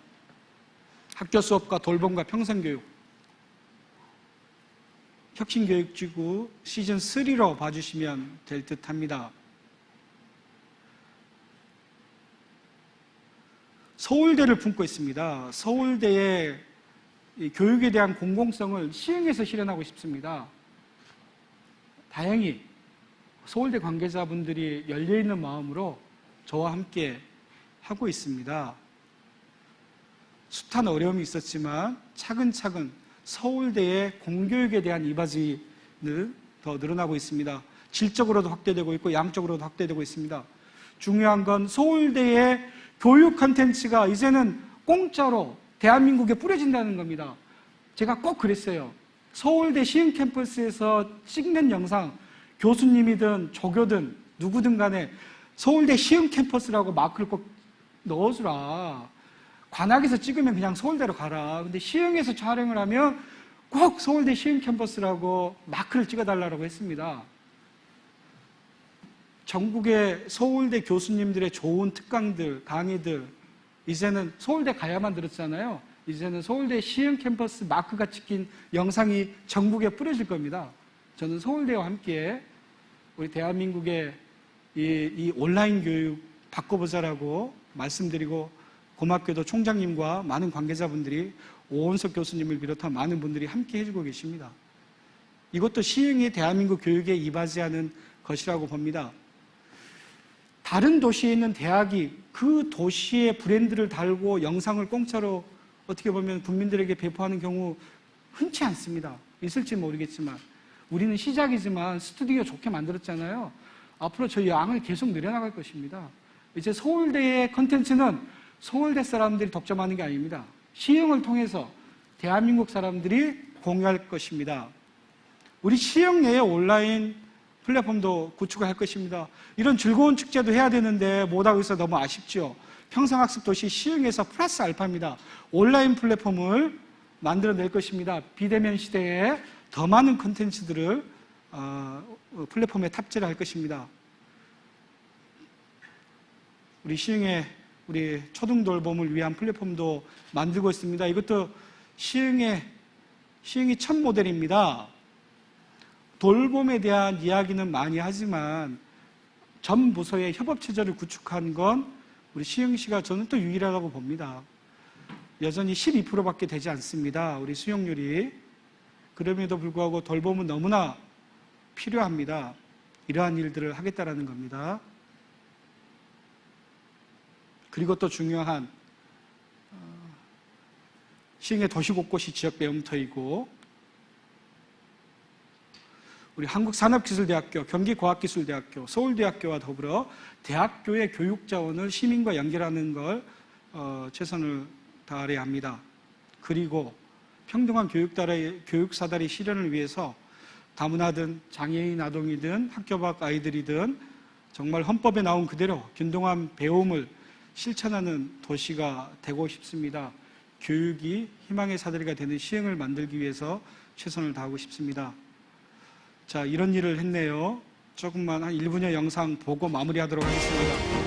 학교 수업과 돌봄과 평생교육, 혁신교육지구 시즌3로 봐주시면 될 듯합니다. 서울대를 품고 있습니다. 서울대의 이 교육에 대한 공공성을 시흥에서 실현하고 싶습니다. 다행히 서울대 관계자분들이 열려있는 마음으로 저와 함께 하고 있습니다. 숱한 어려움이 있었지만 차근차근 서울대의 공교육에 대한 이바지는 더 늘어나고 있습니다. 질적으로도 확대되고 있고 양적으로도 확대되고 있습니다. 중요한 건 서울대의 교육 컨텐츠가 이제는 공짜로 대한민국에 뿌려진다는 겁니다. 제가 꼭 그랬어요. 서울대 시흥 캠퍼스에서 찍는 영상, 교수님이든 조교든 누구든 간에 서울대 시흥 캠퍼스라고 마크를 꼭 넣어주라. 관악에서 찍으면 그냥 서울대로 가라. 근데 시흥에서 촬영을 하면 꼭 서울대 시흥 캠퍼스라고 마크를 찍어달라고 했습니다. 전국의 서울대 교수님들의 좋은 특강들, 강의들, 이제는 서울대 가야만 들었잖아요. 이제는 서울대 시흥 캠퍼스 마크가 찍힌 영상이 전국에 뿌려질 겁니다. 저는 서울대와 함께 우리 대한민국의 이 온라인 교육 바꿔보자라고 말씀드리고 고맙게도 총장님과 많은 관계자분들이 오은석 교수님을 비롯한 많은 분들이 함께 해주고 계십니다. 이것도 시흥이 대한민국 교육에 이바지하는 것이라고 봅니다. 다른 도시에 있는 대학이 그 도시의 브랜드를 달고 영상을 공짜로 어떻게 보면 국민들에게 배포하는 경우 흔치 않습니다. 있을지 모르겠지만 우리는 시작이지만 스튜디오 좋게 만들었잖아요. 앞으로 저 양을 계속 늘려나갈 것입니다. 이제 서울대의 컨텐츠는 서울대 사람들이 독점하는 게 아닙니다. 시흥을 통해서 대한민국 사람들이 공유할 것입니다. 우리 시흥 내에 온라인 플랫폼도 구축을 할 것입니다. 이런 즐거운 축제도 해야 되는데 못하고 있어 너무 아쉽죠. 평생학습도시 시흥에서 플러스 알파입니다. 온라인 플랫폼을 만들어낼 것입니다. 비대면 시대에 더 많은 콘텐츠들을 플랫폼에 탑재를 할 것입니다. 우리 시흥의 우리 초등돌봄을 위한 플랫폼도 만들고 있습니다. 이것도 시흥이 첫 모델입니다. 돌봄에 대한 이야기는 많이 하지만 전 부서의 협업체제를 구축한 건 우리 시흥시가 저는 또 유일하다고 봅니다. 여전히 12%밖에 되지 않습니다. 우리 수용률이. 그럼에도 불구하고 돌봄은 너무나 필요합니다. 이러한 일들을 하겠다라는 겁니다. 그리고 또 중요한 시흥의 도시 곳곳이 지역 배움터이고 우리 한국산업기술대학교, 경기과학기술대학교, 서울대학교와 더불어 대학교의 교육자원을 시민과 연결하는 걸 최선을 다해야 합니다. 그리고 평등한 교육사다리 실현을 위해서 다문화든 장애인 아동이든 학교 밖 아이들이든 정말 헌법에 나온 그대로 균등한 배움을 실천하는 도시가 되고 싶습니다. 교육이 희망의 사다리가 되는 시흥을 만들기 위해서 최선을 다하고 싶습니다. 자, 이런 일을 했네요. 조금만 한 1분여 영상 보고 마무리하도록 하겠습니다.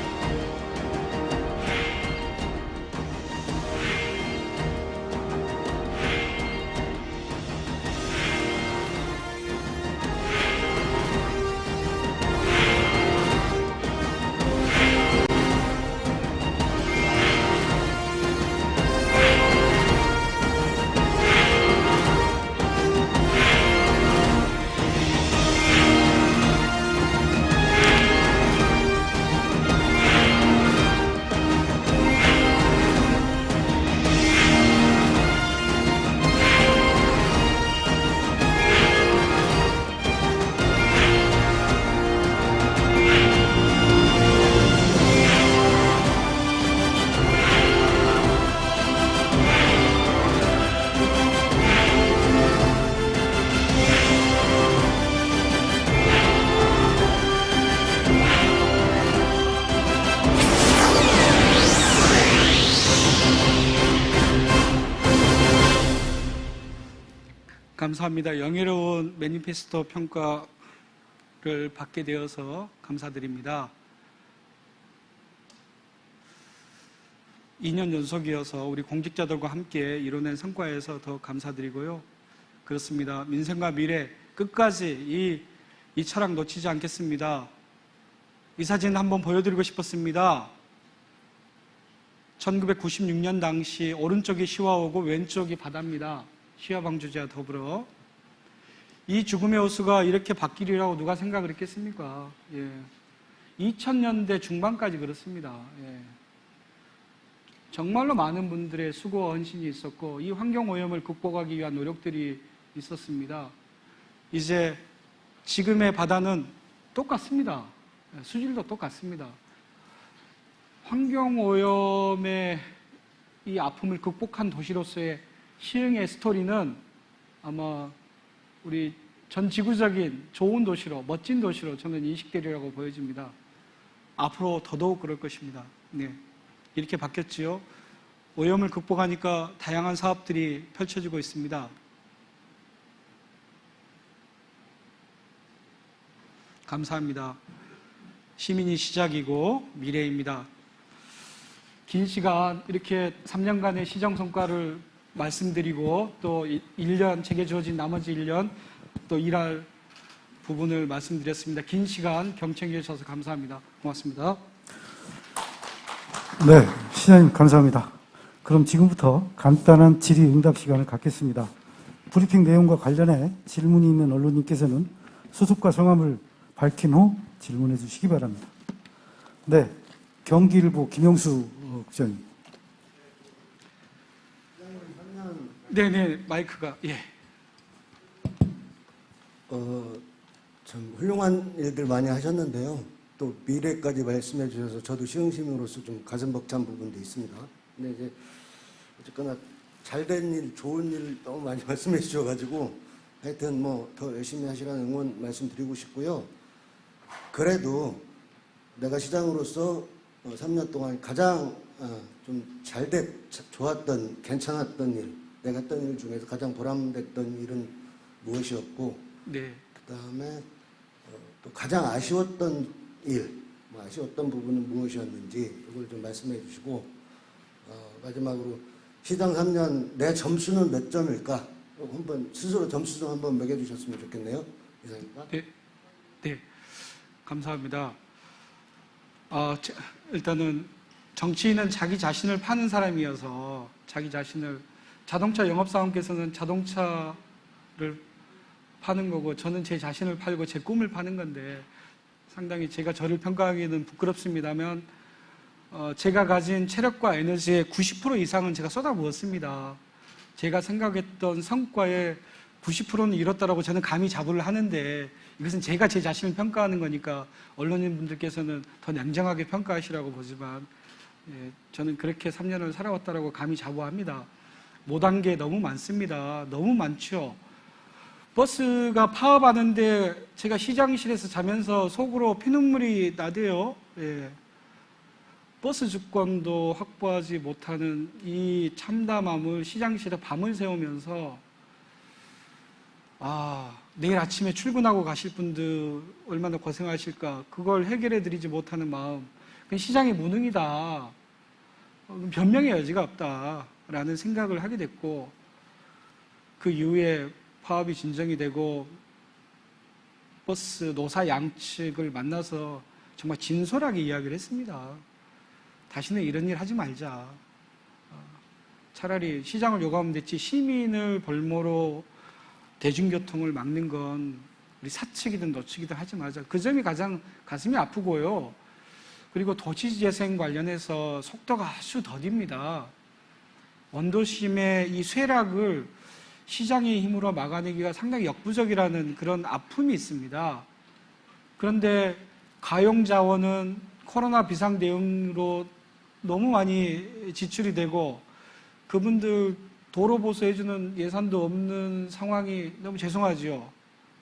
감사합니다. 영예로운 매니페스토 평가를 받게 되어서 감사드립니다. 2년 연속이어서 우리 공직자들과 함께 이뤄낸 성과에서 더 감사드리고요. 그렇습니다. 민생과 미래 끝까지 이 철학 놓치지 않겠습니다. 이 사진 한번 보여드리고 싶었습니다. 1996년 당시 오른쪽이 시화호고 왼쪽이 바다입니다. 시화 방조제와 더불어 이 죽음의 호수가 이렇게 바뀌리라고 누가 생각을 했겠습니까? 예. 2000년대 중반까지 그렇습니다. 예. 정말로 많은 분들의 수고와 헌신이 있었고 이 환경오염을 극복하기 위한 노력들이 있었습니다. 이제 지금의 바다는 똑같습니다. 수질도 똑같습니다. 환경오염의 이 아픔을 극복한 도시로서의 시흥의 스토리는 아마 우리 전 지구적인 좋은 도시로, 멋진 도시로 저는 인식되리라고 보여집니다. 앞으로 더더욱 그럴 것입니다. 네. 이렇게 바뀌었지요. 오염을 극복하니까 다양한 사업들이 펼쳐지고 있습니다. 감사합니다. 시민이 시작이고 미래입니다. 긴 시간 이렇게 3년간의 시정 성과를 말씀드리고 또 1년, 제게 주어진 나머지 1년 또 일할 부분을 말씀드렸습니다. 긴 시간 경청해 주셔서 감사합니다. 고맙습니다. 네, 시장님 감사합니다. 그럼 지금부터 간단한 질의응답 시간을 갖겠습니다. 브리핑 내용과 관련해 질문이 있는 언론인께서는 소속과 성함을 밝힌 후 질문해 주시기 바랍니다. 네, 경기일보 김영수 국장님. 네네, 마이크가, 예. 참 훌륭한 일들 많이 하셨는데요. 또 미래까지 말씀해 주셔서 저도 시흥시민으로서 좀 가슴 벅찬 부분도 있습니다. 근데 이제 어쨌거나 잘된 일, 좋은 일 너무 많이 말씀해 주셔가지고 하여튼 뭐 더 열심히 하시라는 응원 말씀드리고 싶고요. 그래도 내가 시장으로서 3년 동안 가장 좀 좋았던, 괜찮았던 일, 내가 했던 일 중에서 가장 보람됐던 일은 무엇이었고, 네. 그 다음에 또 가장 아쉬웠던 일, 아쉬웠던 부분은 무엇이었는지 이걸 좀 말씀해 주시고, 마지막으로 시장 3년 내 점수는 몇 점일까? 한번 스스로 점수 좀 한번 매겨주셨으면 좋겠네요. 이상입니다. 네, 네, 감사합니다. 일단은 정치인은 자기 자신을 파는 사람이어서 자기 자신을, 자동차 영업사원께서는 자동차를 파는 거고 저는 제 자신을 팔고 제 꿈을 파는 건데 상당히 제가 저를 평가하기에는 부끄럽습니다만 제가 가진 체력과 에너지의 90% 이상은 제가 쏟아부었습니다. 제가 생각했던 성과의 90%는 이뤘다라고 저는 감히 자부를 하는데 이것은 제가 제 자신을 평가하는 거니까 언론인분들께서는 더 냉정하게 평가하시라고 보지만 저는 그렇게 3년을 살아왔다라고 감히 자부합니다. 못한 게 너무 많습니다. 너무 많죠. 버스가 파업하는데 제가 시장실에서 자면서 속으로 피눈물이 나대요. 예. 버스 주권도 확보하지 못하는 이 참담함을 시장실에 밤을 새우면서 내일 아침에 출근하고 가실 분들 얼마나 고생하실까, 그걸 해결해 드리지 못하는 마음, 시장의 무능이다, 변명의 여지가 없다라는 생각을 하게 됐고, 그 이후에 파업이 진정이 되고 버스 노사 양측을 만나서 정말 진솔하게 이야기를 했습니다. 다시는 이런 일 하지 말자. 차라리 시장을 요구하면 됐지 시민을 볼모로 대중교통을 막는 건 우리 사측이든 노측이든 하지 말자. 그 점이 가장 가슴이 아프고요. 그리고 도시재생 관련해서 속도가 아주 더딥니다. 원도심의 이 쇠락을 시장의 힘으로 막아내기가 상당히 역부족이라는 그런 아픔이 있습니다. 그런데 가용자원은 코로나 비상대응으로 너무 많이 지출이 되고 그분들 도로 보수해주는 예산도 없는 상황이 너무 죄송하지요.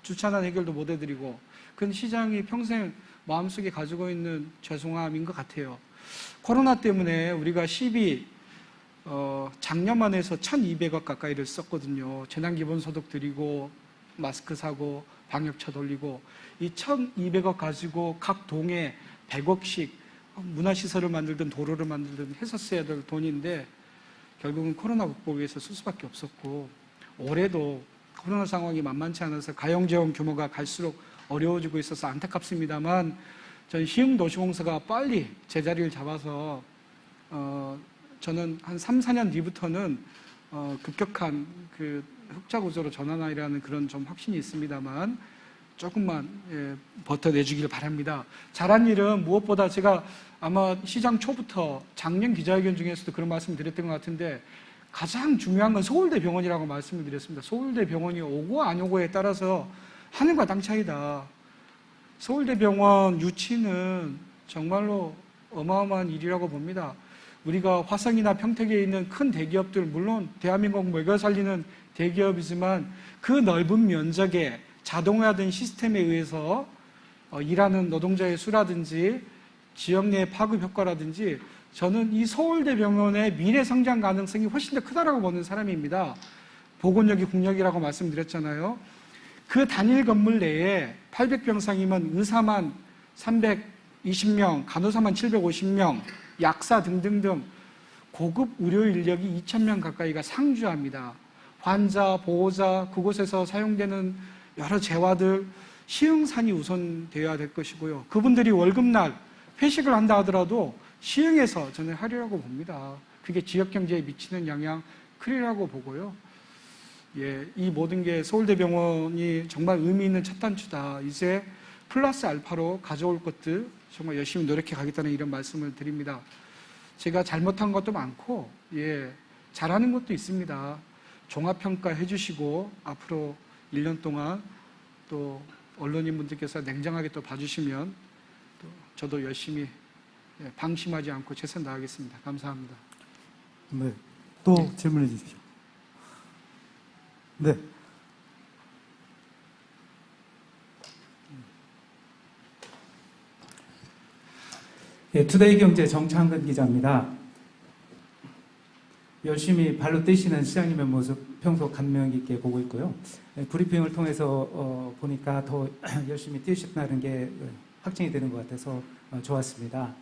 주차난 해결도 못 해드리고. 그건 시장이 평생 마음속에 가지고 있는 죄송함인 것 같아요. 코로나 때문에 우리가 시비 작년만 해서 1,200억 가까이를 썼거든요. 재난기본소득 드리고 마스크 사고 방역차 돌리고 이 1,200억 가지고 각 동에 100억씩 문화시설을 만들든 도로를 만들든 해서 써야 될 돈인데 결국은 코로나 극복을 위해서 쓸 수밖에 없었고, 올해도 코로나 상황이 만만치 않아서 가용재원 규모가 갈수록 어려워지고 있어서 안타깝습니다만 저는 시흥도시공사가 빨리 제자리를 잡아서 저는 한 3, 4년 뒤부터는 급격한 그 흑자 구조로 전환하리라는 그런 좀 확신이 있습니다만 조금만 버텨내주길 바랍니다. 잘한 일은 무엇보다 제가 아마 시장 초부터 작년 기자회견 중에서도 그런 말씀을 드렸던 것 같은데 가장 중요한 건 서울대병원이라고 말씀을 드렸습니다. 서울대병원이 오고 안 오고에 따라서 하늘과 땅 차이다. 서울대병원 유치는 정말로 어마어마한 일이라고 봅니다. 우리가 화성이나 평택에 있는 큰 대기업들, 물론 대한민국 먹여 살리는 대기업이지만 그 넓은 면적에 자동화된 시스템에 의해서 일하는 노동자의 수라든지 지역 내 파급 효과라든지 저는 이 서울대병원의 미래 성장 가능성이 훨씬 더 크다라고 보는 사람입니다. 보건력이 국력이라고 말씀드렸잖아요. 그 단일 건물 내에 800병상이면 의사만 320명, 간호사만 750명, 약사 등등등 고급 의료 인력이 2,000명 가까이가 상주합니다. 환자, 보호자, 그곳에서 사용되는 여러 재화들, 시흥산이 우선되어야 될 것이고요. 그분들이 월급날 회식을 한다 하더라도 시흥에서 저는 하리라고 봅니다. 그게 지역경제에 미치는 영향 크리라고 보고요. 예, 이 모든 게 서울대병원이 정말 의미 있는 첫 단추다. 이제 플러스 알파로 가져올 것들 정말 열심히 노력해 가겠다는 이런 말씀을 드립니다. 제가 잘못한 것도 많고, 예, 잘하는 것도 있습니다. 종합평가 해주시고, 앞으로 1년 동안 또 언론인분들께서 냉정하게 또 봐주시면, 또 저도 열심히 예, 방심하지 않고 최선 다하겠습니다. 감사합니다. 네. 또 질문해 주십시오. 네. 예, 투데이 경제 정창근 기자입니다. 열심히 발로 뛰시는 시장님의 모습 평소 감명 깊게 보고 있고요. 예, 브리핑을 통해서 보니까 더 열심히 뛰신다는 게 확증이 되는 것 같아서 좋았습니다.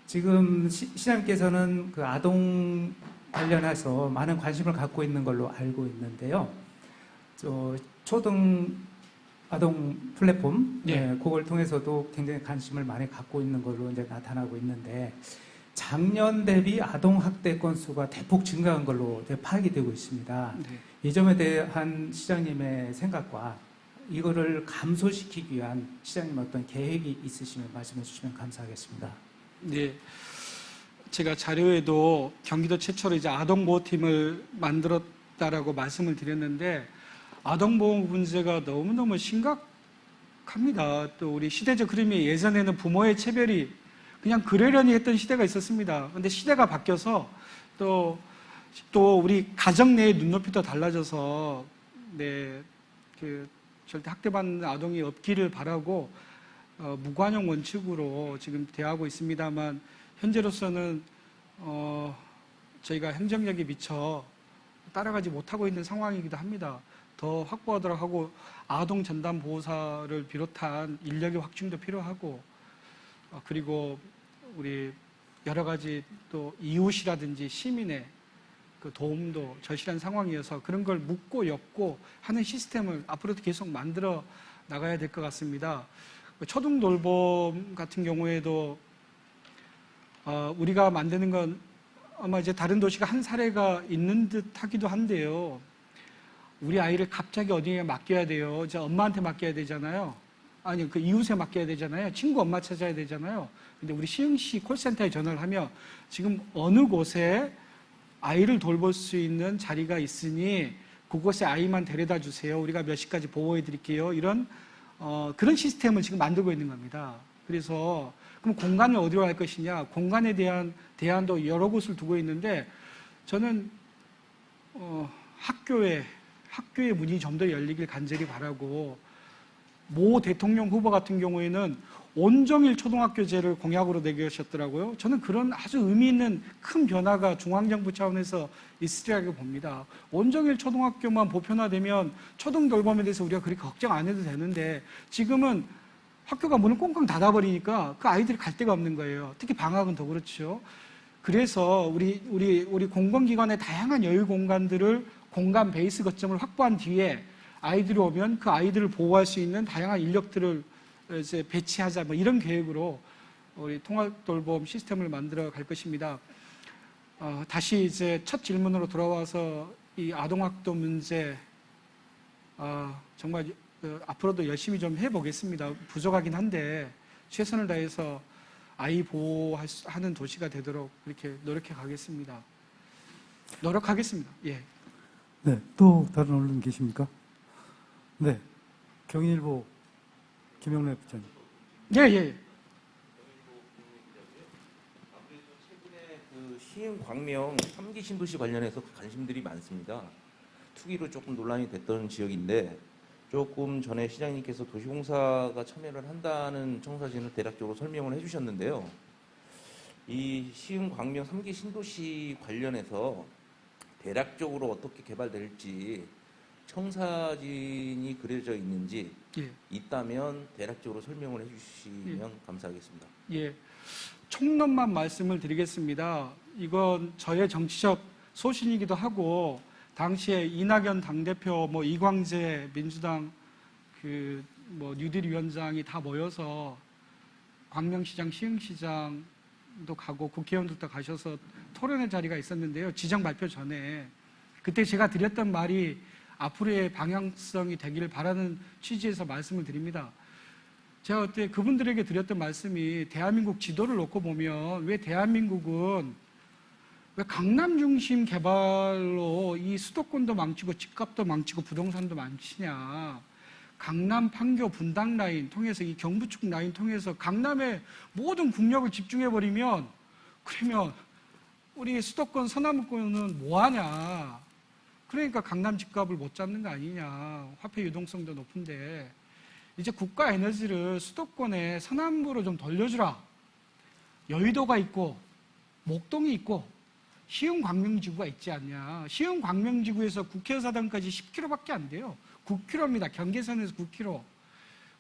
지금 시장님께서는 그 아동 관련해서 많은 관심을 갖고 있는 걸로 알고 있는데요. 초등 아동 플랫폼, 네. 그걸 통해서도 굉장히 관심을 많이 갖고 있는 걸로 이제 나타나고 있는데, 작년 대비 아동 학대 건수가 대폭 증가한 걸로 이제 파악이 되고 있습니다. 네. 이 점에 대한 시장님의 생각과 이거를 감소시키기 위한 시장님 어떤 계획이 있으시면 말씀해 주시면 감사하겠습니다. 네. 제가 자료에도 경기도 최초로 이제 아동보호팀을 만들었다라고 말씀을 드렸는데, 아동보호 문제가 너무너무 심각합니다. 또 우리 시대적 흐름이 예전에는 부모의 차별이 그냥 그러려니 했던 시대가 있었습니다. 근데 시대가 바뀌어서 또 우리 가정 내의 눈높이도 달라져서, 네, 절대 학대받는 아동이 없기를 바라고, 무관용 원칙으로 지금 대하고 있습니다만, 현재로서는, 저희가 행정력이 미처 따라가지 못하고 있는 상황이기도 합니다. 더 확보하도록 하고, 아동 전담 보호사를 비롯한 인력의 확충도 필요하고, 그리고 우리 여러 가지 또 이웃이라든지 시민의 그 도움도 절실한 상황이어서 그런 걸 묻고 엮고 하는 시스템을 앞으로도 계속 만들어 나가야 될 것 같습니다. 초등 돌봄 같은 경우에도 우리가 만드는 건 아마 이제 다른 도시가 한 사례가 있는 듯 하기도 한데요. 우리 아이를 갑자기 어디에 맡겨야 돼요. 이제 엄마한테 맡겨야 되잖아요. 아니, 그 이웃에 맡겨야 되잖아요. 친구 엄마 찾아야 되잖아요. 근데 우리 시흥시 콜센터에 전화를 하면 지금 어느 곳에 아이를 돌볼 수 있는 자리가 있으니 그곳에 아이만 데려다 주세요. 우리가 몇 시까지 보호해 드릴게요. 이런 그런 시스템을 지금 만들고 있는 겁니다. 그래서 그럼 공간을 어디로 할 것이냐? 공간에 대한 대안도 여러 곳을 두고 있는데, 저는 학교의 문이 좀 더 열리길 간절히 바라고, 모 대통령 후보 같은 경우에는 온종일 초등학교제를 공약으로 내계셨더라고요. 저는 그런 아주 의미 있는 큰 변화가 중앙정부 차원에서 있으리라고 봅니다. 온종일 초등학교만 보편화되면 초등 돌봄에 대해서 우리가 그렇게 걱정 안 해도 되는데, 지금은 학교가 문을 꽁꽁 닫아버리니까 그 아이들이 갈 데가 없는 거예요. 특히 방학은 더 그렇죠. 그래서 우리 공공기관의 다양한 여유 공간들을 공간 베이스 거점을 확보한 뒤에 아이들이 오면 그 아이들을 보호할 수 있는 다양한 인력들을 이제 배치하자, 뭐 이런 계획으로 우리 통합돌봄 시스템을 만들어 갈 것입니다. 다시 이제 첫 질문으로 돌아와서 이 아동학대 문제, 정말 앞으로도 열심히 좀 해보겠습니다. 부족하긴 한데 최선을 다해서 아이 보호하는 도시가 되도록 그렇게 노력해 가겠습니다. 노력하겠습니다. 예. 네. 또 다른 언론 계십니까? 네. 경인일보 김영래 부장님. 예, 예. 아무래도 최근에 그 시흥 광명 3기 신도시 관련해서 관심들이 많습니다. 투기로 조금 논란이 됐던 지역인데, 조금 전에 시장님께서 도시공사가 참여를 한다는 청사진을 대략적으로 설명을 해주셨는데요. 이 시흥 광명 3기 신도시 관련해서 대략적으로 어떻게 개발될지 청사진이 그려져 있는지, 예. 있다면 대략적으로 설명을 해주시면 감사하겠습니다. 예. 총론만 말씀을 드리겠습니다. 이건 저의 정치적 소신이기도 하고, 당시에 이낙연 당대표, 이광재 민주당 뉴딜 위원장이 다 모여서 광명시장, 시흥시장도 가고 국회의원들도 가셔서 토론의 자리가 있었는데요. 지정 발표 전에. 그때 제가 드렸던 말이 앞으로의 방향성이 되기를 바라는 취지에서 말씀을 드립니다. 제가 그때 그분들에게 드렸던 말씀이 대한민국 지도를 놓고 보면 왜 대한민국은 왜 강남 중심 개발로 이 수도권도 망치고 집값도 망치고 부동산도 망치냐. 강남, 판교, 분당 라인 통해서 이 경부축 라인 통해서 강남에 모든 국력을 집중해버리면 그러면 우리 수도권 서남권은 뭐하냐. 그러니까 강남 집값을 못 잡는 거 아니냐. 화폐 유동성도 높은데 이제 국가 에너지를 수도권에 서남부로 좀 돌려주라. 여의도가 있고 목동이 있고 시흥광명지구가 있지 않냐. 시흥광명지구에서 국회의사당까지 10km밖에 안 돼요. 9km입니다. 경계선에서 9km.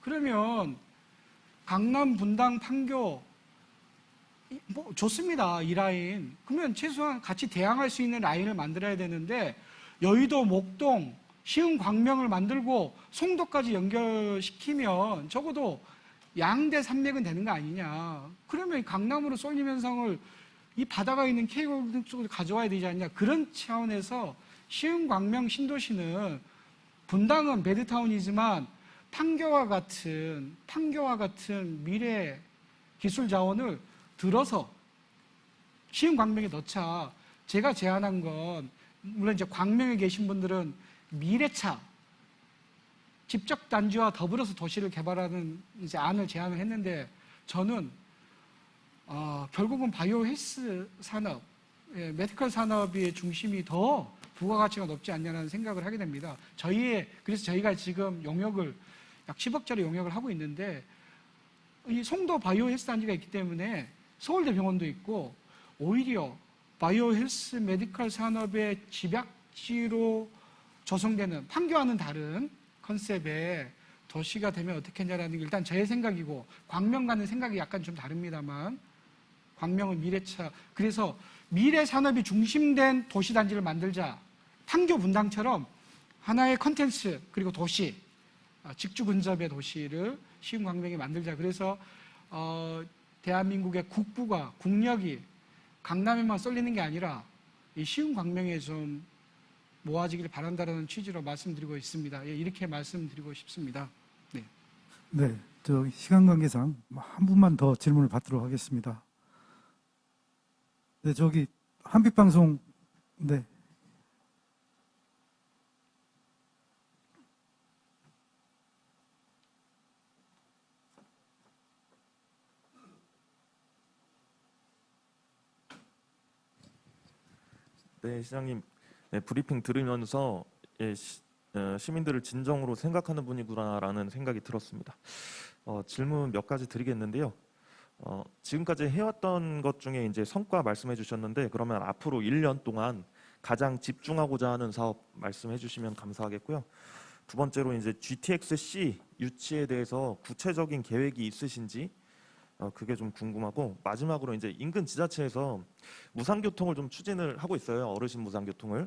그러면 강남, 분당, 판교 뭐 좋습니다. 이 라인. 그러면 최소한 같이 대항할 수 있는 라인을 만들어야 되는데 여의도, 목동, 시흥, 광명을 만들고 송도까지 연결시키면 적어도 양대 산맥은 되는 거 아니냐. 그러면 강남으로 쏠림 현상을 이 바다가 있는 K골 쪽으로 가져와야 되지 않냐. 그런 차원에서 시흥, 광명, 신도시는 분당은 베드타운이지만 판교와 같은 미래 기술 자원을 들어서 시흥, 광명에 넣자. 제가 제안한 건 물론 이제 광명에 계신 분들은 미래차 집적 단지와 더불어서 도시를 개발하는 이제 안을 제안을 했는데 저는 결국은 바이오 헬스 산업, 메디컬 산업의 중심이 더 부가가치가 높지 않냐는 생각을 하게 됩니다. 그래서 저희가 지금 용역을 약 10억짜리 용역을 하고 있는데 이 송도 바이오 헬스 단지가 있기 때문에 서울대 병원도 있고 오히려 바이오 헬스 메디컬 산업의 집약지로 조성되는 판교와는 다른 컨셉의 도시가 되면 어떻겠냐라는 게 일단 저의 생각이고 광명과는 생각이 약간 좀 다릅니다만 광명은 미래차. 그래서 미래 산업이 중심된 도시단지를 만들자. 판교 분당처럼 하나의 컨텐츠 그리고 도시, 직주 근접의 도시를 시흥 광명에 만들자. 그래서 대한민국의 국부가 국력이 강남에만 쏠리는 게 아니라 이 시흥 광명에 좀 모아지길 바란다는 취지로 말씀드리고 있습니다. 예, 이렇게 말씀드리고 싶습니다. 네. 네, 저 시간 관계상 한 분만 더 질문을 받도록 하겠습니다. 네, 저기 한빛방송 네. 네, 시장님, 네, 브리핑 들으면서 시민들을 진정으로 생각하는 분이구나라는 생각이 들었습니다. 질문 몇 가지 드리겠는데요. 지금까지 해왔던 것 중에 이제 성과 말씀해 주셨는데 그러면 앞으로 1년 동안 가장 집중하고자 하는 사업 말씀해 주시면 감사하겠고요. 두 번째로 이제 GTX-C 유치에 대해서 구체적인 계획이 있으신지 그게 좀 궁금하고 마지막으로 이제 인근 지자체에서 무상교통을 좀 추진을 하고 있어요. 어르신 무상교통을.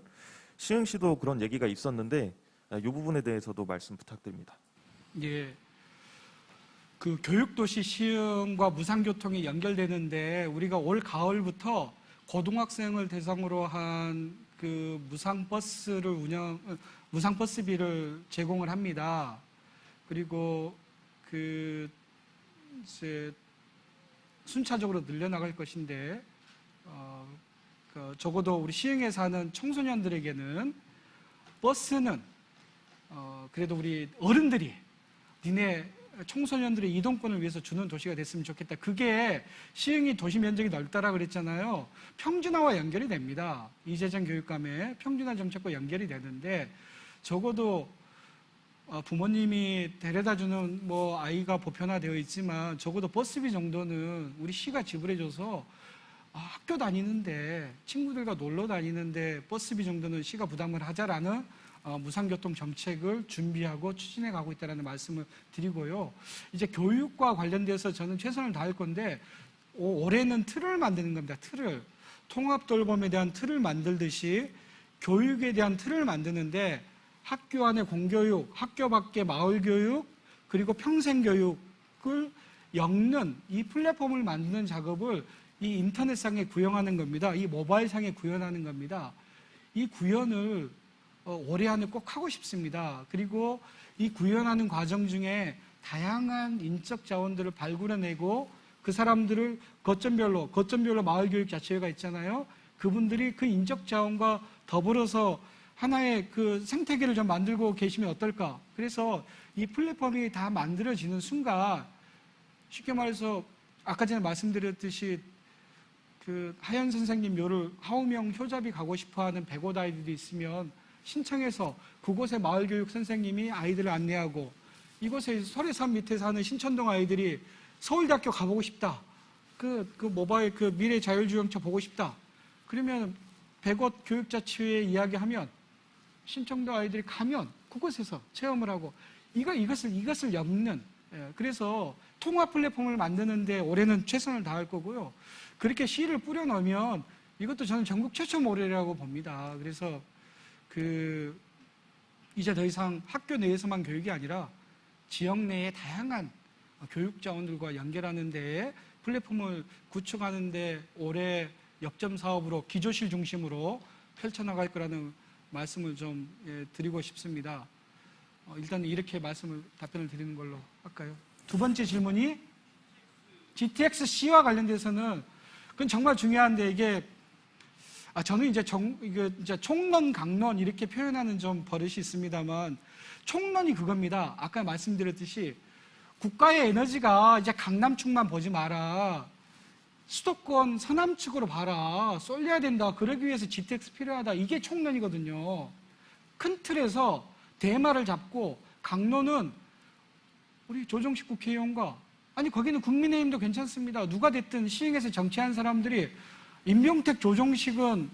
시흥시도 그런 얘기가 있었는데 이 부분에 대해서도 말씀 부탁드립니다. 예. 그 교육도시 시흥과 무상교통이 연결되는데 우리가 올 가을부터 고등학생을 대상으로 한 그 무상버스비를 제공을 합니다. 그리고 그 이제 순차적으로 늘려나갈 것인데 적어도 우리 시흥에 사는 청소년들에게는 버스는 그래도 우리 어른들이 니네 청소년들의 이동권을 위해서 주는 도시가 됐으면 좋겠다. 그게 시흥이 도시 면적이 넓다라 그랬잖아요. 평준화와 연결이 됩니다. 이재정 교육감의 평준화 정책과 연결이 되는데 적어도 부모님이 데려다주는 뭐 아이가 보편화되어 있지만 적어도 버스비 정도는 우리 시가 지불해줘서 학교 다니는데 친구들과 놀러 다니는데 버스비 정도는 시가 부담을 하자라는 무상교통 정책을 준비하고 추진해 가고 있다는 말씀을 드리고요. 이제 교육과 관련돼서 저는 최선을 다할 건데 올해는 틀을 만드는 겁니다. 틀을. 통합돌봄에 대한 틀을 만들듯이 교육에 대한 틀을 만드는데 학교 안에 공교육, 학교 밖에 마을교육, 그리고 평생교육을 엮는 이 플랫폼을 만드는 작업을 이 인터넷상에 구현하는 겁니다. 이 모바일상에 구현하는 겁니다. 이 구현을 올해 안에 꼭 하고 싶습니다. 그리고 이 구현하는 과정 중에 다양한 인적 자원들을 발굴해내고 그 사람들을 거점별로 마을교육자치회가 있잖아요. 그분들이 그 인적 자원과 더불어서 하나의 그 생태계를 좀 만들고 계시면 어떨까. 그래서 이 플랫폼이 다 만들어지는 순간 쉽게 말해서 아까 전에 말씀드렸듯이 그 하연 선생님 묘를 하우명 효잡이 가고 싶어하는 100곳 아이들이 있으면 신청해서 그곳에 마을교육 선생님이 아이들을 안내하고 이곳에 설해산 밑에 사는 신천동 아이들이 서울대학교 가보고 싶다. 그 모바일 그 미래 자율주행차 보고 싶다. 그러면 100곳 교육자치회에 이야기하면 신청동 아이들이 가면 그곳에서 체험을 하고 이것을 엮는 그래서 통합 플랫폼을 만드는데 올해는 최선을 다할 거고요. 그렇게 씨를 뿌려놓으면 이것도 저는 전국 최초 모델이라고 봅니다. 그래서 이제 더 이상 학교 내에서만 교육이 아니라 지역 내의 다양한 교육 자원들과 연결하는 데에 플랫폼을 구축하는 데 올해 역점 사업으로 기조실 중심으로 펼쳐나갈 거라는 말씀을 좀 드리고 싶습니다. 일단 이렇게 답변을 드리는 걸로 할까요? 두 번째 질문이 GTX-C와 관련돼서는 그건 정말 중요한데 이게 저는 이제 총론, 강론 이렇게 표현하는 좀 버릇이 있습니다만 총론이 그겁니다. 아까 말씀드렸듯이 국가의 에너지가 이제 강남축만 보지 마라. 수도권 서남측으로 봐라. 쏠려야 된다. 그러기 위해서 GTX 필요하다. 이게 총론이거든요. 큰 틀에서 대마를 잡고 강론은 우리 조정식 국회의원과 거기는 국민의힘도 괜찮습니다. 누가 됐든 시행에서 정치한 사람들이 임명택, 조정식은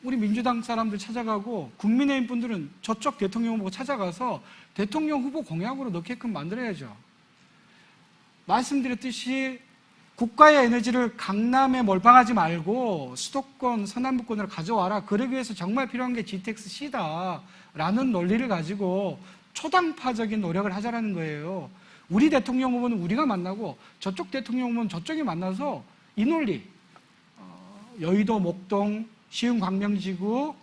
우리 민주당 사람들 찾아가고 국민의힘 분들은 저쪽 대통령 후보 찾아가서 대통령 후보 공약으로 넣게끔 만들어야죠. 말씀드렸듯이 국가의 에너지를 강남에 몰빵하지 말고 수도권, 서남부권으로 가져와라. 그러기 위해서 정말 필요한 게 GTX-C다라는 논리를 가지고 초당파적인 노력을 하자라는 거예요. 우리 대통령 후보는 우리가 만나고 저쪽 대통령 후보는 저쪽이 만나서 이 논리 여의도, 목동, 시흥 광명지구,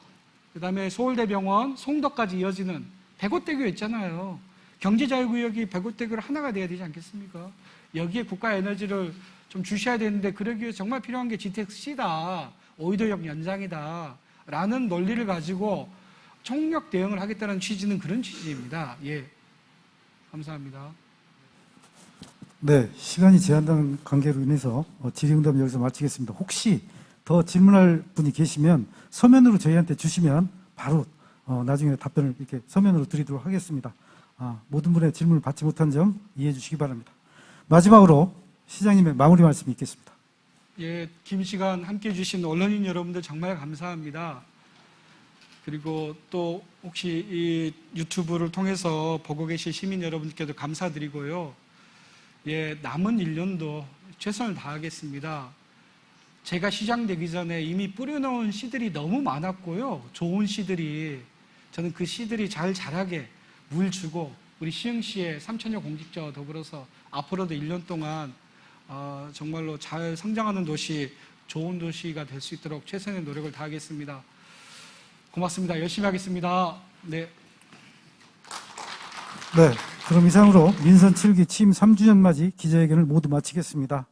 그다음에 서울대병원, 송도까지 이어지는 100곳대교 있잖아요. 경제자유구역이 100곳대교로 하나가 돼야 되지 않겠습니까? 여기에 국가 에너지를 좀 주셔야 되는데 그러기 위해 정말 필요한 게 GTX-C다. 오이도역 연장이다. 라는 논리를 가지고 총력 대응을 하겠다는 취지는 그런 취지입니다. 예. 감사합니다. 네, 시간이 제한된 관계로 인해서 질의응답 여기서 마치겠습니다. 혹시 더 질문할 분이 계시면 서면으로 저희한테 주시면 바로 나중에 답변을 이렇게 서면으로 드리도록 하겠습니다. 모든 분의 질문을 받지 못한 점 이해해 주시기 바랍니다. 마지막으로 시장님의 마무리 말씀이 있겠습니다. 예, 긴 시간 함께해 주신 언론인 여러분들 정말 감사합니다. 그리고 또 혹시 이 유튜브를 통해서 보고 계신 시민 여러분께도 감사드리고요. 예, 남은 1년도 최선을 다하겠습니다. 제가 시장 되기 전에 이미 뿌려놓은 씨들이 너무 많았고요. 좋은 씨들이. 저는 그 씨들이 잘 자라게 물 주고 우리 시흥시의 3,000여 공직자와 더불어서 앞으로도 1년 동안 정말로 잘 성장하는 도시, 좋은 도시가 될 수 있도록 최선의 노력을 다하겠습니다. 고맙습니다. 열심히 하겠습니다. 네. 네, 그럼 이상으로 민선 7기 취임 3주년 맞이 기자회견을 모두 마치겠습니다.